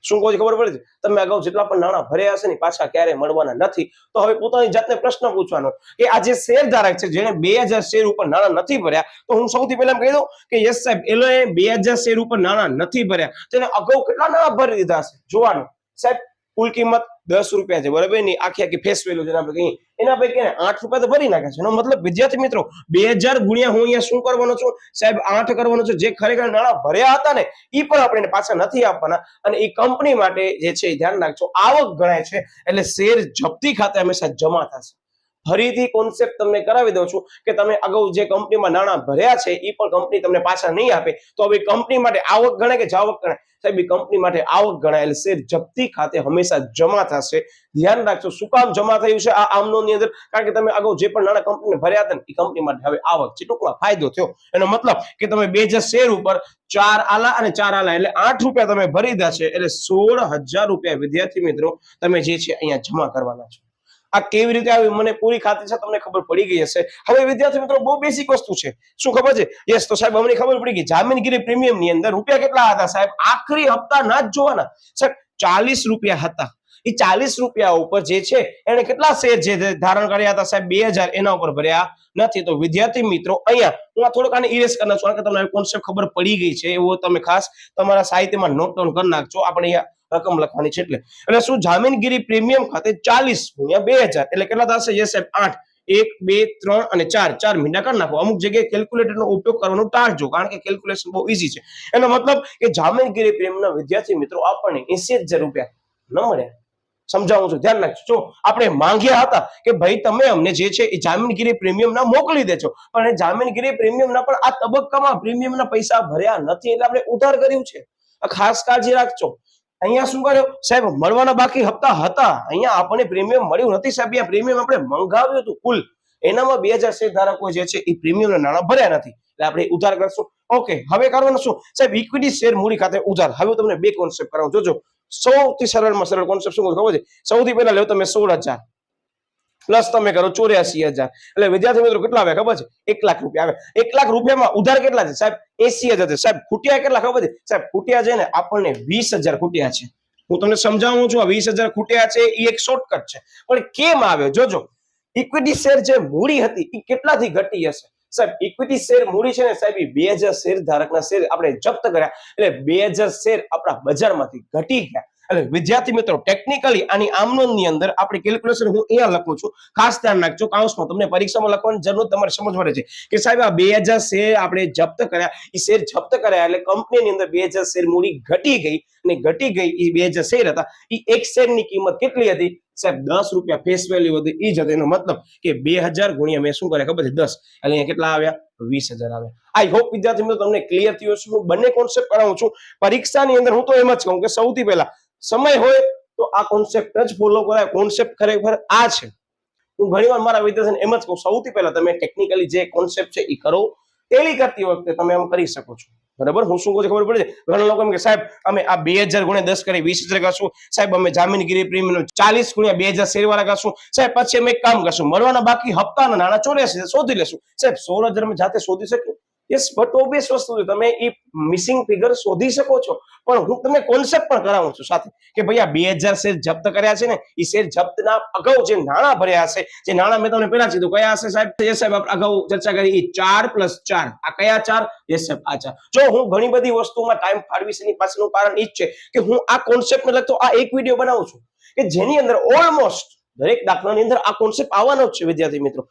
શું કહો છો ખબર પડે છે? તમે અગાઉ જેટલા પણ નાણાં ભર્યા હશે ને પાછા ક્યારે મળવાના નથી. તો હવે પોતાની જાતને પ્રશ્ન પૂછવાનો કે આ જે શેર ધારક છે જેને 2000 શેર ઉપર નાણાં નથી ભર્યા, તો હું સૌથી પહેલા કહી દઉં કે યસ સાહેબ, એ 2000 શેર ઉપર નાણાં નથી ભર્યા, તેને અગાઉ કેટલા નાણાં ભરી દીધા હશે જોવાનું સાહેબ. કુલ કિંમત 10 રૂપિયા છે, બરાબર. ની આખી ફેસ વેલ્યુ જેને આપણે કહીએ એના પૈકી 8 રૂપિયા તો ભરી નાખે છે. એનો મતલબ વિદ્યાર્થી મિત્રો 2000 ગુણ્યા હું અહીંયા શું કરવાનો છું સાહેબ? 8 કરવાનો છું. જે ખરેખર નાણાં ભર્યા હતા ને એ પણ આપણે પાછા નથી આપવાના, અને એ કંપની માટે જે છે ધ્યાન રાખજો આવક ગણાય છે, એટલે શેર જપ્તી ખાતે હંમેશા જમા થશે. ફરીથી કોન્સેપ્ટ તમને કરાવી દઉં છું કે તમે અગાઉ જે કંપનીમાં નાણાં ભર્યા છે એ પણ કંપની તમને પાછા નહીં આપે, તો હવે કંપની માટે આવક ગણાય કે જાવક ગણાય સાહેબ? એ કંપની માટે આવક ગણાય, એટલે શેર જપ્તી ખાતે હંમેશા જમા થશે. ધ્યાન રાખજો. શું કામ જમા થયું છે આ આમનોંધની અંદર? કારણ કે તમે અગાઉ જે પણ નાણાં કંપનીને ભર્યા હતા ને એ કંપની માટે હવે આવક છે, ટૂંકમાં ફાયદો થયો. એનો મતલબ કે તમે 2000 શેર ઉપર 4 આલા અને 4 આલા એટલે 8 રૂપિયા તમે ભરી દીધા છે, એટલે 16,000 રૂપિયા વિદ્યાર્થી મિત્રો તમે જે છે અહીંયા જમા કરવાના છો. આ કેવી રીતે આવી મને પૂરી ખાતરી છે તમને ખબર પડી ગઈ હશે. હવે વિદ્યાર્થી મિત્રો બહુ બેસિક વસ્તુ છે, શું ખબર છે? યસ, તો સાહેબ અમને ખબર પડી ગઈ. જામીનગીરી પ્રીમિયમ ની અંદર રૂપિયા કેટલા હતા સાહેબ? આખરી હપ્તા ના જ જોવાના સાહેબ, 40 રૂપિયા હતા. એ 40 રૂપિયા ઉપર જે છે એને કેટલા શેર જે ધારણ કર્યા હતા સાહેબ? 2000, એના ઉપર ભર્યા નથી. તો વિદ્યાર્થી મિત્રો અહીંયા હું થોડુંક આને ઇરેઝ કરી નાખું, કારણ કે તમને કોન્સેપ્ટ ખબર પડી ગઈ છે એવો તમે ખાસ તમારા સાહિત્યમાં નોટ ડાઉન કરી નાખજો. આપણે અહીંયા રકમ લખવાની છે. એટલે શું? જામીનગીરી પ્રીમિયમ ખાતે 40 ગુણ્યા 2000 એટલે કેટલા થશે? યસ સાહેબ 8. 1 2 3 અને 4 મીંડા કરી નાખો. અમુક જગ્યાએ કેલ્ક્યુલેટરનો ઉપયોગ કરવાનો ટાળજો, કારણ કે કેલ્ક્યુલેશન બહુ ઈઝી છે. એનો મતલબ કે જામીનગીરી પ્રીમિયમના વિદ્યાર્થી મિત્રો આપણને 80,000 રૂપિયા ન મળ્યા. સમજાવું છું, ધ્યાન રાખજો. આપણે માંગ્યા હતા કે ભાઈ તમે અમને જે છે એ જામીનગીરી પ્રીમિયમના મોકલી દેજો, પણ એ જામીનગીરી પ્રીમિયમના પણ આ તબક્કામાં પ્રીમિયમના પૈસા ભર્યા નથી, એટલે આપણે ઉધાર કર્યું છે. ખાસ કાળજી રાખજો. અહીંયા શું કર્યું સાહેબ? મળવાના બાકી હપ્તા હતા, અહીંયા આપણને પ્રીમિયમ મળ્યું નથી સાહેબ. અહીંયા પ્રીમિયમ આપણે મંગાવ્યું હતું કુલ, એનામાં 2000 શેર ધારકો જે છે એ પ્રીમિયમના નાણાં ભર્યા નથી, એટલે આપણે ઉધાર કરશું. ઓકે, હવે કરવાનું શું સાહેબ? ઇક્વિટી શેર મૂડી ખાતે ઉધાર. હવે તમને બે કોન્સેપ્ટ કરાવું, જોજો. સૌથી સરળમાં સરળ કોન્સેપ્ટ શું ખબર છે? સૌથી પહેલા લેવો તમે 16,000 પ્લસ તમે કરો 84,000, એટલે વિદ્યાર્થી મિત્રો કેટલા આવે ખબર છે? 1 લાખ રૂપિયા આવે. 1 લાખ રૂપિયામાં ઉધાર કેટલા છે સાહેબ? 80,000 છે સાહેબ. ખૂટ્યા કેટલા ખબર છે સાહેબ? ખૂટ્યા છે ને આપણને 20,000 ખૂટ્યા છે. હું તમને સમજાવું છું, આ 20,000 ખૂટ્યા છે એ એક શોર્ટકટ છે, પણ કેમ આવ્યો જોજો. ઇક્વિટી શેર જે મૂડી હતી એ કેટલાથી ઘટી હશે સાહેબ? ઇક્વિટી શેર મૂડી છે ને સાહેબ એ 2000 શેર ધારકના શેર આપણે જપ્ત કર્યા, એટલે 2000 શેર આપણા બજારમાંથી ઘટી ગયા, એટલે વિદ્યાર્થી મિત્રો ટેકનિકલી આની આમનોંધની અંદર આપણી કેલ્ક્યુલેશન હું અહીંયા લખું છું, ખાસ ધ્યાન રાખજો કાઉન્સમાં, તમને પરીક્ષામાં લખવાની જરૂર તમારે સમજવાની છે કે સાહેબ આ 2000 શેર આપણે જપ્ત કર્યા, એ શેર જપ્ત કર્યા એટલે કંપનીની અંદર 2000 શેર મૂડી ઘટી ગઈ, અને ઘટી ગઈ એ 2000 શેર હતા, એ એક શેરની કિંમત કેટલી હતી સાહેબ? 10 રૂપિયા ફેસ વેલ્યુ હતી, એ જ હતી. એનો મતલબ કે 2000 ગુણ્યા મેં શું કર્યા ખબર છે 10, એટલે અહીંયા કેટલા આવ્યા? 20000 આવ્યા. આઈ હોપ વિદ્યાર્થી મિત્રો તમને ક્લિયર થયું હશે. હું બંને કોન્સેપ્ટ કરાવું છું પરીક્ષાની અંદર. હું તો એમ જ કહું કે સૌથી પહેલા સમય હોય તો આ કોન્સેપ્ટ જ ફોલો કરાય. કોન્સેપ્ટ ખરેખર આ છે. હું ઘણીવાર મારા વિદ્યાર્થીઓને એમ જ કહું, સૌથી પહેલા તમે ટેકનિકલી જે કોન્સેપ્ટ છે એ કરો. ટેલી કરતી વખતે તમે એમ કરી શકો છો, બરાબર? હું શું કહું છું ખબર પડે છે? ઘણા લોકો એમ કે સાહેબ અમે આ 2000 ગુણ્યા 10 કરી 20000 કરશું, સાહેબ અમે જામીનગીરી પ્રીમિયમ 40 ગુણ્યા 2000 શેરવાળા કરશું, સાહેબ પછી અમે એક કામ કરશું, મળવાના બાકી હપ્તાના નાણાં 84 શોધી લેશું. સાહેબ 16000 અમે જાતે શોધી શકીએ? યસ, બટ ઓબ્વિયસ વસ્તુ છે, તમે એ મિસિંગ ફિગર શોધી શકો છો, પણ હું તમને કોન્સેપ્ટ પણ કરાવું છું સાથે કે ભાઈ આ 2000 શેર જપ્ત કર્યા છે ને, એ શેર જપ્તના અગાઉ જે નાણાં ભર્યા હશે, જે નાણાં મેં તમને પહેલા કીધું કયા હશે સાહેબ? યસ સાહેબ, આપણે અગાઉ ચર્ચા કરી એ 4 + 4. આ કયા 4? યસ સાહેબ, આ 4. જો હું ઘણી બધી વસ્તુમાં ટાઈમ ફાળવીશ, એની પાછળનું કારણ એ જ છે કે હું આ કોન્સેપ્ટને લગતો આ એક વિડીયો બનાવું છું કે જેની અંદર ઓલમોસ્ટ દરેક દાખલાની અંદર આ કોન્સેપ્ટ આવવાનો જ છે વિદ્યાર્થી મિત્રો.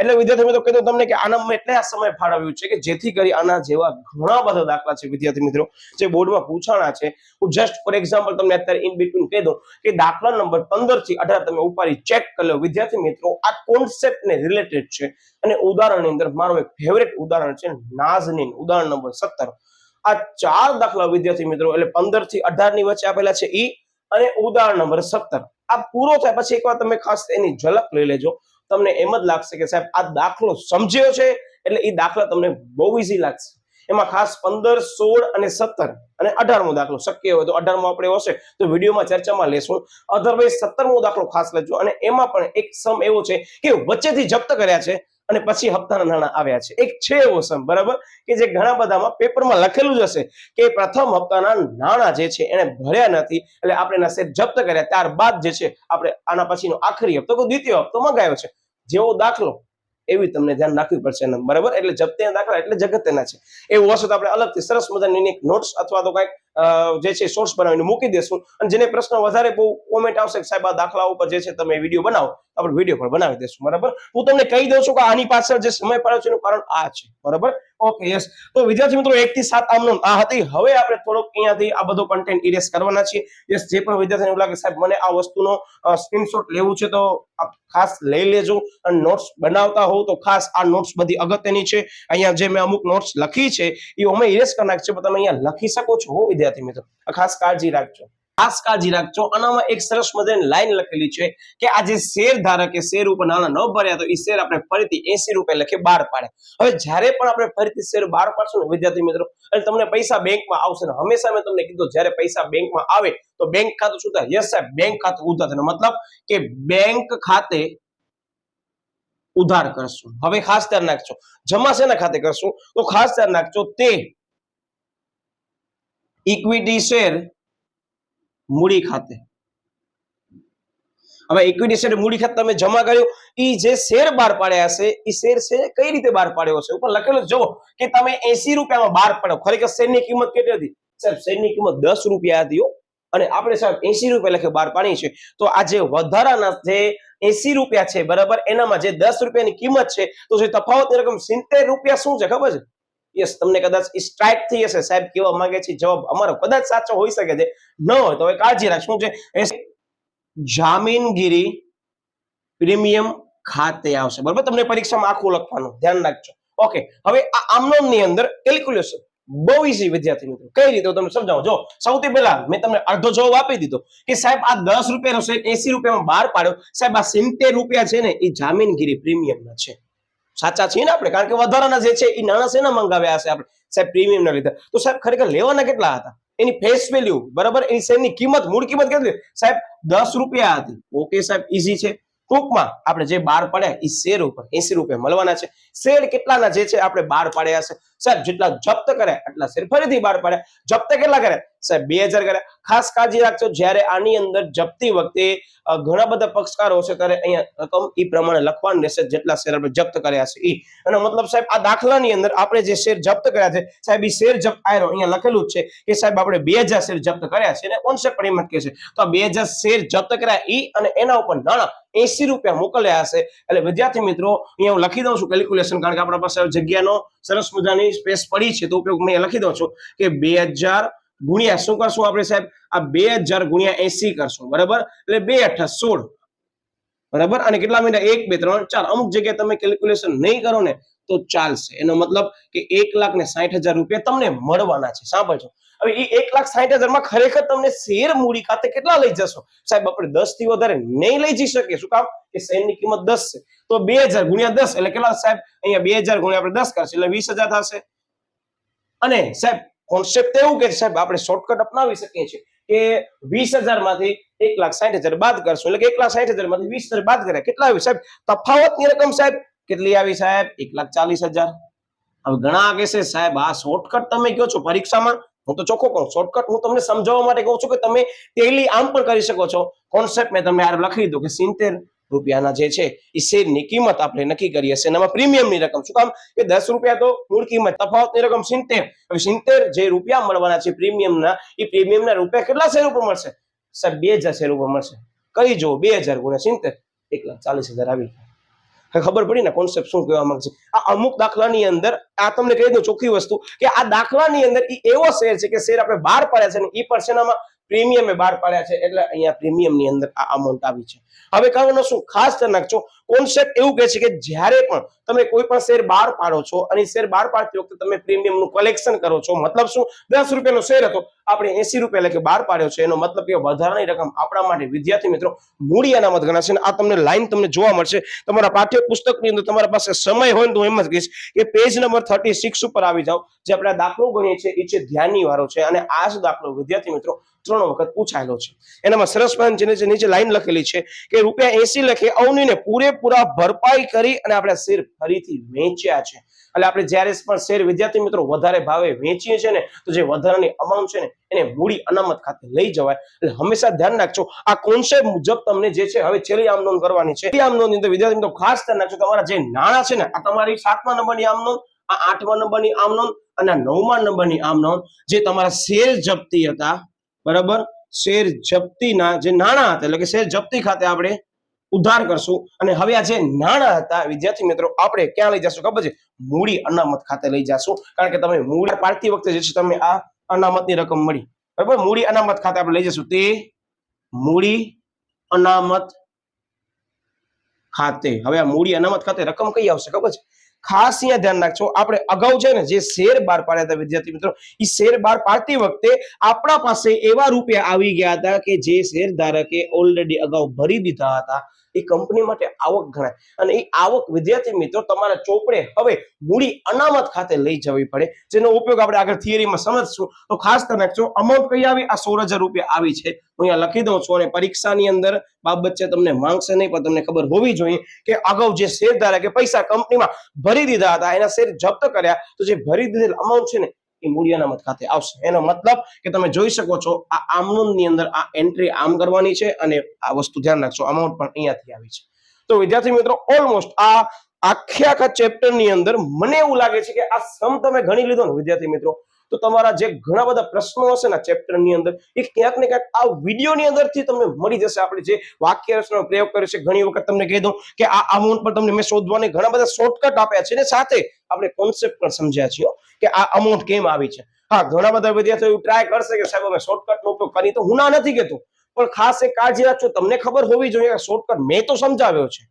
એટલે વિદ્યાર્થી મિત્રો કીધું તમને કે આના મેં એટલે આ સમય ફાળવ્યું છે કે જેથી કરી આના જેવા ઘણા બધા દાખલા છે વિદ્યાર્થી મિત્રો જે બોર્ડમાં પૂછાણા છે. હું જસ્ટ ફોર એક્ઝામ્પલ તમને અત્યારે ઇન બિટવીન કહી દઉં કે દાખલા નંબર 15 થી 18 તમે ઉપાડી ચેક કરી લો વિદ્યાર્થી મિત્રો. આ કોન્સેપ્ટને રિલેટેડ છે અને ઉદાહરણની અંદર મારું એક ફેવરેટ ઉદાહરણ છે નાઝનીન, ઉદાહરણ નંબર 17. આ 4 દાખલા વિદ્યાર્થી મિત્રો એટલે 15 થી 18 ની વચ્ચે આપેલા છે ઈ, અને ઉદાહરણ નંબર 17. આ પૂરો થાય પછી એકવાર તમે ખાસ એની ઝલક લઈ લેજો, તમને એમ જ લાગશે કે સાહેબ આ દાખલો સમજ્યો છે એટલે એ દાખલા તમને બહુ ઈઝી લાગશે. એમાં ખાસ 15, 16 અને 17 અને 18મો દાખલો શક્ય હોય તો 18મો આપણે હશે તો વિડીયોમાં ચર્ચામાં લેશું, અધરવાઇઝ 17મો દાખલો ખાસ લેજો. અને એમાં પણ એક સમ એવો છે કે વચ્ચેથી જપ્ત કર્યા છે અને પછી હપ્તાના નાણાં આવ્યા છે. એક છે એવો સમ, બરાબર, કે જે ઘણા બધામાં પેપરમાં લખેલું જ હશે કે પ્રથમ હપ્તાના નાણાં જે છે એને ભર્યા નથી એટલે આપણે એના શેર જપ્ત કર્યા, ત્યારબાદ જે છે આપણે આના પછીનો આખરી હપ્તો કે દ્વિતીય હપ્તો મંગાવ્યો છે. જેવો દાખલો એવી તમને ધ્યાન રાખવી પડશે, બરાબર? એટલે જપ્તીના દાખલા એટલે જગતના છે. એવું હશે તો આપણે અલગથી સરસ મજાની નોટ્સ અથવા તો કંઈક જે છે સોર્સ બનાવીને મૂકી દેશું. અને જેને પ્રશ્ન વધારે બહુ કોમેન્ટ આવશે કે સાહેબ આ દાખલા ઉપર જે છે તમે વિડીયો બનાવો, આપણે વિડીયો પણ બનાવી દેશું, બરાબર? હું તમને કહી દઉં છું કે આની પાછળ જે સમય પાડ્યો છે એનું કારણ આ છે, બરાબર? Okay, yes. તો વિદ્યાર્થી મિત્રો 1 થી 7 આમનો આ હતી. હવે આપણે થોડોક અહીંયાથી આ બધો કન્ટેન્ટ ઇરેઝ કરવાના છીએ. યસ, જે પણ વિદ્યાર્થીને એવું લાગે સાહેબ મને આ વસ્તુનો સ્ક્રીનશોટ લેવું છે તો ખાસ લઈ લેજો. અને નોટ્સ બનાવતા હોવ તો ખાસ આ નોટ્સ બધી અગત્યની છે. અહીંયા જે મેં અમુક નોટ્સ લખી છે એ અમે ઇરેઝ કરી નાખી છે, પણ તમે અહીંયા લખી શકો છો હો વિદ્યાર્થી મિત્રો. ખાસ કાળજી રાખજો, ખાસ કાળજી રાખજો. આનામાં એક સરસ મજાની લાઈન લખેલી છે કે આ જે શેર ધારકે શેર ઉપર નાણાં ન ભર્યા તો એ શેર આપણે ફરીથી 80 રૂપિયા લખે બહાર પાડે. હવે જ્યારે પણ આપણે ફરીથી શેર બહાર પાડશું ને વિદ્યાર્થી મિત્રો એટલે તમને પૈસા બેંકમાં આવશે ને હંમેશા મેં તમને કીધું જ્યારે પૈસા બેંકમાં આવે તો બેંક ખાતું શું થાય? યસ સાહેબ, બેંક ખાતું ઉધાર થાય. મતલબ કે બેંક ખાતે ઉધાર કરશું. હવે ખાસ ધ્યાન રાખજો, જમા શેના ખાતે કરશું તો ખાસ ધ્યાન રાખજો તે ઇક્વિટી શેર મૂડી ખાતે. હવે ઇક્વિટી શેર મૂડી ખાતે તમે જમા કર્યું, ઈ જે શેર બહાર પાડ્યા હશે એ શેર છે કઈ રીતે બહાર પાડ્યો હશે ઉપર લખેલું જુઓ કે તમે 80 રૂપિયામાં બહાર પાડ્યો. ખરેખર શેરની કિંમત કેટલી હતી સાહેબ? શેરની કિંમત 10 રૂપિયા હતી અને આપણે સાહેબ 80 રૂપિયા લખે બહાર પાડી છે. તો આ જે વધારાના જે 80 રૂપિયા છે, બરાબર, એનામાં જે 10 રૂપિયાની કિંમત છે તો જે તફાવતની રકમ 70 રૂપિયા શું છે ખબર છે? યસ, તમને કદાચ સ્ટ્રાઇક થઈ હશે સાહેબ કેવા માંગે છે જવાબ અમારો કદાચ સાચો હોઈ શકે છે, ન હોય તો હવે કાળજી રાખ. શું છે? જામીનગીરી પ્રીમિયમ ખાતે આવશે, બરાબર? તમને પરીક્ષામાં આખું લખવાનું ધ્યાન રાખજો. ઓકે, હવે આ આમનોંધની અંદર કેલ્ક્યુલેશન બહુ ઈઝી વિદ્યાર્થી મિત્રો. કઈ રીતે તમને સમજાવો. જો સૌથી પહેલા મેં તમને અડધો જવાબ આપી દીધો કે સાહેબ આ 10 રૂપિયાનો શેર 80 રૂપિયામાં બહાર પાડ્યો. સાહેબ આ 70 રૂપિયા છે ને એ જામીનગીરી પ્રીમિયમના છે. સાચા છીએ ને આપણે? કારણ કે વધારાના જે છે એ નાણાં શેના મંગાવ્યા હશે આપણે સાહેબ? પ્રીમિયમ ના લીધે. તો સાહેબ ખરેખર લેવાના કેટલા હતા? એની ફેસ વેલ્યુ, બરાબર, એની શેરની કિંમત, મૂળ કિંમત કેટલી સાહેબ? 10 રૂપિયા હતી. ઓકે સાહેબ, ઈઝી છે. ટૂંકમાં આપણે જે બહાર પાડ્યા એ શેર ઉપર 80 રૂપિયા મળવાના છે. શેર કેટલાના જે છે આપણે બહાર પાડ્યા હશે સાહેબ? જેટલા જપ્ત કર્યા એટલા શેર ફરીથી બહાર પાડ્યા. જપ્ત કેટલા કર્યા? સાહેબ 2000 કર્યા. ખાસ કાળજી રાખજો જ્યારે આની અંદર જપ્તી વખતે ઘણા બધા પક્ષકારો હશે ત્યારે અહીંયા રકમ ઈ પ્રમાણે લખવાની રહેશે જેટલા શેર આપણે જપ્ત કર્યા છે ઈ. અને મતલબ સાહેબ આ દાખલાની અંદર આપણે જે શેર જપ્ત કર્યા છે સાહેબ ઈ શેર જપ્ત આયરો અહીંયા લખેલું જ છે કે સાહેબ આપણે 2000 શેર જપ્ત કર્યા છે અને કોન્સેપ્ટ પણ એમ જ કહે છે. તો આ 2000 શેર જપ્ત કર્યા ઈ અને એના ઉપર નાણાં 80 રૂપિયા મોકલ્યા હશે. એટલે વિદ્યાર્થી મિત્રો અહીંયા હું લખી દઉં છું કેલ્ક્યુલેશન, કારણ કે આપણા પાસે જગ્યાનો સરસ મજાની સ્પેસ પડી છે તો ઉપયોગ મેં લખી દઉં છું કે 2000 ગુણ્યા શું કરશું આપણે સાહેબ, આ 2000 ગુણ્યા 80 કરશું, બરાબર. એટલે 2 × 8 = 16, બરાબર. અને કેટલા મહિના? 1 2 3 4. અમુક જગ્યાએ તમે કેલ્ક્યુલેશન નહીં કરો ને તો ચાલશે. એનો મતલબ કે 1,60,000 રૂપિયા તમને મળવાના છે. સાંભળજો. હવે એ 1,60,000 માં ખરેખર તમને શેર મૂડી ખાતે કેટલા લઈ જશો સાહેબ? આપણે 10 થી વધારે નહીં લઈ જઈ શકીએ. શું કામ? કે શેરની કિંમત 10 છે. તો 2000 ગુણ્યા 10 એટલે કેટલા સાહેબ? અહીંયા 2000 ગુણ્યા આપણે 10 કરશું એટલે 20,000 થશે. અને સાહેબ કોન્સેપ્ટ એવું કે સાહેબ આપણે શોર્ટકટ અપનાવી શકીએ છીએ કે 20,000 માંથી 1,60,000 બાદ કરશું એટલે કે 1,60,000 માંથી 20,000 બાદ કર્યા કેટલા આવી સાહેબ? તફાવતની રકમ સાહેબ કેટલી આવી સાહેબ? 1,40,000. હવે ઘણા કહેશે સાહેબ આ શોર્ટકટ તમે કહો છો પરીક્ષામાં. હું તો ચોખ્ખો કહું, શોર્ટકટ હું તમને સમજાવવા માટે કહું છું કે તમે ટેલી આમ પણ કરી શકો છો. કોન્સેપ્ટ મેં તમને લખી દીધું કે 70 રૂપિયાના જે છે એ શેરની કિંમત આપણે નક્કી કરીએ છીએ. એમાં પ્રીમિયમની રકમ શું કામ? કે 10 રૂપિયા તો મૂળ કિંમત, તફાવતની રકમ 70. હવે 70 જે રૂપિયા મળવાના છે પ્રીમિયમના, એ પ્રીમિયમના રૂપિયા કેટલા શેર ઉપર મળશે સાહેબ? 2000 શેર ઉપર મળશે. કરી જો 2000 ગુણ્યા 70 1,40,000 આવી. ખબર પડી ને કોન્સેપ્ટ શું કહેવા માંગે છે? આ અમુક દાખલાની અંદર આ તમને કહી દઉં ચોખ્ખી વસ્તુ કે આ દાખલાની અંદર એવો શેર છે કે શેર આપણે 12 પાડ્યા છે ને એ પણ શેનામાં? પ્રીમિયમે 12 પાડ્યા છે એટલે અહીંયા પ્રીમિયમની અંદર આ અમાઉન્ટ આવી છે. હવે કારણો શું ખાસ ધ્યાન રાખજો. કોન્સેપ્ટ એવું કહે છે કે જ્યારે પણ તમે કોઈ પણ શેર 12 પાડો છો અને શેર 12 પાડતી વખતે તમે પ્રીમિયમનું કલેક્શન કરો છો, મતલબ શું? 10 રૂપિયાનો શેર હતો, આપણે 80 રૂપિયા લખી 12 પાડ્યો છે, એનો મતલબ કે વધારાની રકમ આપણા માટે વિદ્યાર્થી મિત્રો મૂડી અનામત ગણાશે. આ તમને લાઈન તમને જોવા મળશે તમારા પાઠ્યપુસ્તકની અંદર. તમારા પાસે સમય હોય તો એમ જ કહીશ કે પેજ નંબર 36 ઉપર આવી જાઓ. જે આપણે દાખલો ગણીએ છીએ એ છે ધ્યાનની વાળો છે અને આ જ દાખલો વિદ્યાર્થી મિત્રો 3 વખત પૂછાયેલો છે. એનામાં સરસ મજાની નીચે લાઈન લખેલી છે કે ₹80 લખે અવનીને પૂરેપૂરા ભરપાઈ કરી અને આપણે શેર ફરીથી વેચ્યા છે. એટલે આપણે જ્યારે પણ શેર વિદ્યાર્થી મિત્રો વધારે ભાવે વેચીએ છીએ ને તો જે વધારાની અમાઉન્ટ છે ને એને મૂડી અનામત ખાતે લઈ જવાય. એટલે હંમેશા ધ્યાન રાખજો આ કોન્સેપ્ટ મુજબ તમને જે છે હવે છેલ્લી આમ નોંધ કરવાની છે. આમ નોંધની અંદર વિદ્યાર્થી મિત્રો ખાસ ધ્યાન રાખજો તમારા જે નાણાં છે ને આ તમારી 7મા નંબરની આમ નોંધ, આ 8મા નંબરની આમ નોંધ અને 9મા નંબરની આમ નોંધ જે તમારા શેર જપ્તી હતા, બરાબર, શેર જપ્તીના જે નાણાં હતા એટલે કે શેર જપ્તી ખાતે આપણે ઉધાર કરશું. અને હવે આ જે નાણાં હતા વિદ્યાર્થી મિત્રો આપણે ક્યાં લઈ જશું ખબર છે? મૂડી અનામત ખાતે લઈ જશું. કારણ કે તમે મૂડી પાડતી વખતે જે છે તમે આ અનામતની રકમ મળી, બરાબર, મૂડી અનામત ખાતે આપણે લઈ જશું. તે મૂડી અનામત ખાતે. હવે આ મૂડી અનામત ખાતે રકમ કઈ આવશે ખબર છે? ખાસ અહીંયા ધ્યાન રાખજો. આપણે અગાઉ છે ને જે શેર 12 પાડ્યા હતા વિદ્યાર્થી મિત્રો, એ શેર 12 પાડતી વખતે આપણા પાસે એવા રૂપિયા આવી ગયા હતા કે જે શેર ધારકે ઓલરેડી અગાઉ ભરી દીધા હતા. એ કંપની માટે આવક ગણાય અને એ આવક વિદ્યાર્થી મિત્રો તમારા ચોપડે હવે મૂડી અનામત ખાતે લઈ જવી પડે, જેનો ઉપયોગ આપણે આગળ થિયરીમાં સમજશું. તો ખાસ ધ્યાન રાખજો. અમાઉન્ટ કઈ આવી? આ 16,000 રૂપિયા આવી છે. હું અહીંયા લખી દઉં છું અને પરીક્ષાની અંદર બાબત છે તમને માંગશે નહીં પણ તમને ખબર હોવી જોઈએ કે અગાઉ જે શેર ધારકે પૈસા કંપનીમાં ભરી દીધા હતા એના શેર જપ્ત કર્યા તો જે ભરી દીધેલ અમાઉન્ટ છે ને એ મૂડી અનામત ખાતે આવશે. એનો મતલબ કે તમે જોઈ શકો છો આ આમનોંધની અંદર આ એન્ટ્રી આમ કરવાની છે અને આ વસ્તુ ધ્યાન રાખજો અમાઉન્ટ પણ અહીંયાથી આવી છે. તો વિદ્યાર્થી મિત્રો ઓલમોસ્ટ આ આખા ચેપ્ટર ની અંદર મને એવું લાગે છે કે આ સમ તમે ગણી લીધો ને વિદ્યાર્થી મિત્રો તો તમારા જે ઘણા બધા પ્રશ્નો હશે ને ચેપ્ટર ની અંદર એ ક્યાંક ને ક્યાંક આ વિડીયો ની અંદરથી તમને મળી જશે. આપણે જે વાક્ય રચનાનો પ્રયોગ કર્યો છે ઘણી વખત તમને કહી દઉં કે આ અમાઉન્ટ પર તમને મેં શોધવાને ઘણા બધા શોર્ટકટ આપ્યા છે ને સાથે આપણે કોન્સેપ્ટ પણ સમજ્યા છીએ કે આ અમાઉન્ટ કેમ આવી છે. હા, ઘણા બધા વિદ્યાર્થીઓ ટ્રાય કરશે કે સાહેબ અમે શોર્ટકટ નો ઉપયોગ કરી, તો હું ના નથી કહેતો પણ ખાસ એક કાળજી રાખજો. તમને ખબર હોવી જોઈએ કે શોર્ટકટ મેં તો સમજાવ્યો છે.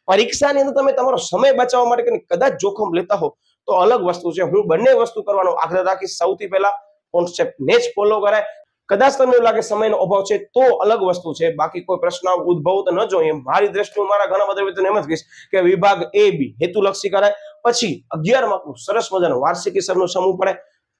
પરીક્ષાની અંદર તમે તમારો સમય બચાવવા માટે કદાચ જોખમ લેતા હો તો અલગ વસ્તુ છે. હું બંને વસ્તુ કરવાનો આગ્રહ રાખીશ. સૌથી પહેલા કોન્સેપ્ટ ને જ ફોલો કરાય. કદાચ તમને એવું લાગે સમયનો અભાવ છે તો અલગ વસ્તુ છે, બાકી કોઈ પ્રશ્ન ઉદ્ભવ તો ન જોઈએ. મારી દ્રષ્ટિએ મારા ઘણા બધા વિદ્યાર્થીઓને એમ જ કહીશ કે વિભાગ A B હેતુલક્ષી કરાય, પછી 11 માર્કનું સરસ મજાનો વાર્ષિક હિસાબનો સમૂહ પડે.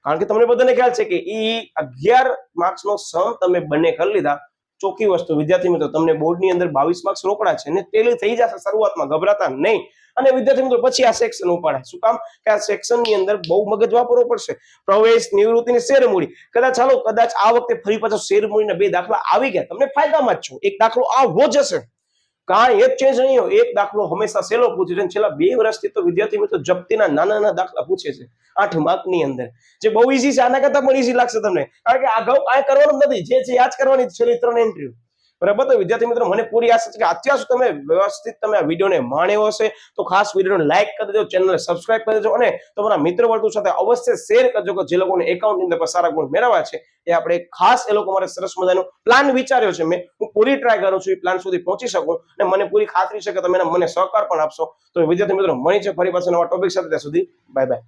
કારણ કે તમને બધાને ખ્યાલ છે કે ઈ 11 માર્ક્સનો સમ તમે બંને કરી લીધા ચોખ્ખી વસ્તુ વિદ્યાર્થી મિત્રો, તમને બોર્ડની અંદર 22 માર્ક્સ રોકડા છે ને ટેલી થઈ જશે શરૂઆતમાં, ગભરાતા નહીં. અને વિદ્યાર્થી મિત્રો પછી આ સેક્શન ઉપાડાય. શું કામ? કે આ સેક્શનની અંદર બહુ મગજ વાપરવો પડશે. પ્રવેશ, નિવૃત્તિની શેરમૂડી, કદાચ આ વખતે ફરી પાછો શેરમૂડીના 2 દાખલા આવી ગયા, તમને ફાયદામાં જ છો. એક દાખલો આવવો જ હશે, કાંઈ એક ચેન્જ નહીં હોય. એક દાખલો હંમેશા સહેલો પૂછે છે. છેલ્લા 2 વર્ષથી તો વિદ્યાર્થી મિત્રો જપ્તીના નાના દાખલા પૂછે છે 8 માર્કની અંદર, જે બહુ ઈઝી છે. આના કરતા પણ ઈઝી લાગશે તમને, કારણ કે અગાઉ કાંઈ કરવાનું નથી, જે છે યાદ કરવાની છેલ્લી 3 એન્ટ્રીઓ. બરાબર? તો વિદ્યાર્થી મિત્રો મને પૂરી આશા છે કે અત્યાર સુધી તમે વ્યવસ્થિત તમે આ વિડીયોને માણ્યો હશે. તો ખાસ વિડીયોને લાઈક કરી દેજો, ચેનલને સબસ્ક્રાઇબ કરી દેજો અને તમારા મિત્ર વર્તુળ સાથે અવશ્ય શેર કરજો કે જે લોકોને એકાઉન્ટની અંદર સારા ગુણ મેળવવા છે એ આપણે ખાસ એ લોકો માટે સરસ મજાનો પ્લાન વિચાર્યો છે. હું પૂરી ટ્રાય કરું છું એ પ્લાન સુધી પહોંચી શકું અને મને પૂરી ખાતરી છે કે તમે મને સહકાર પણ આપશો. તો વિદ્યાર્થી મિત્રો મળી છે ફરી પાછા નવા ટોપિક સાથે. ત્યાં સુધી બાય બાય.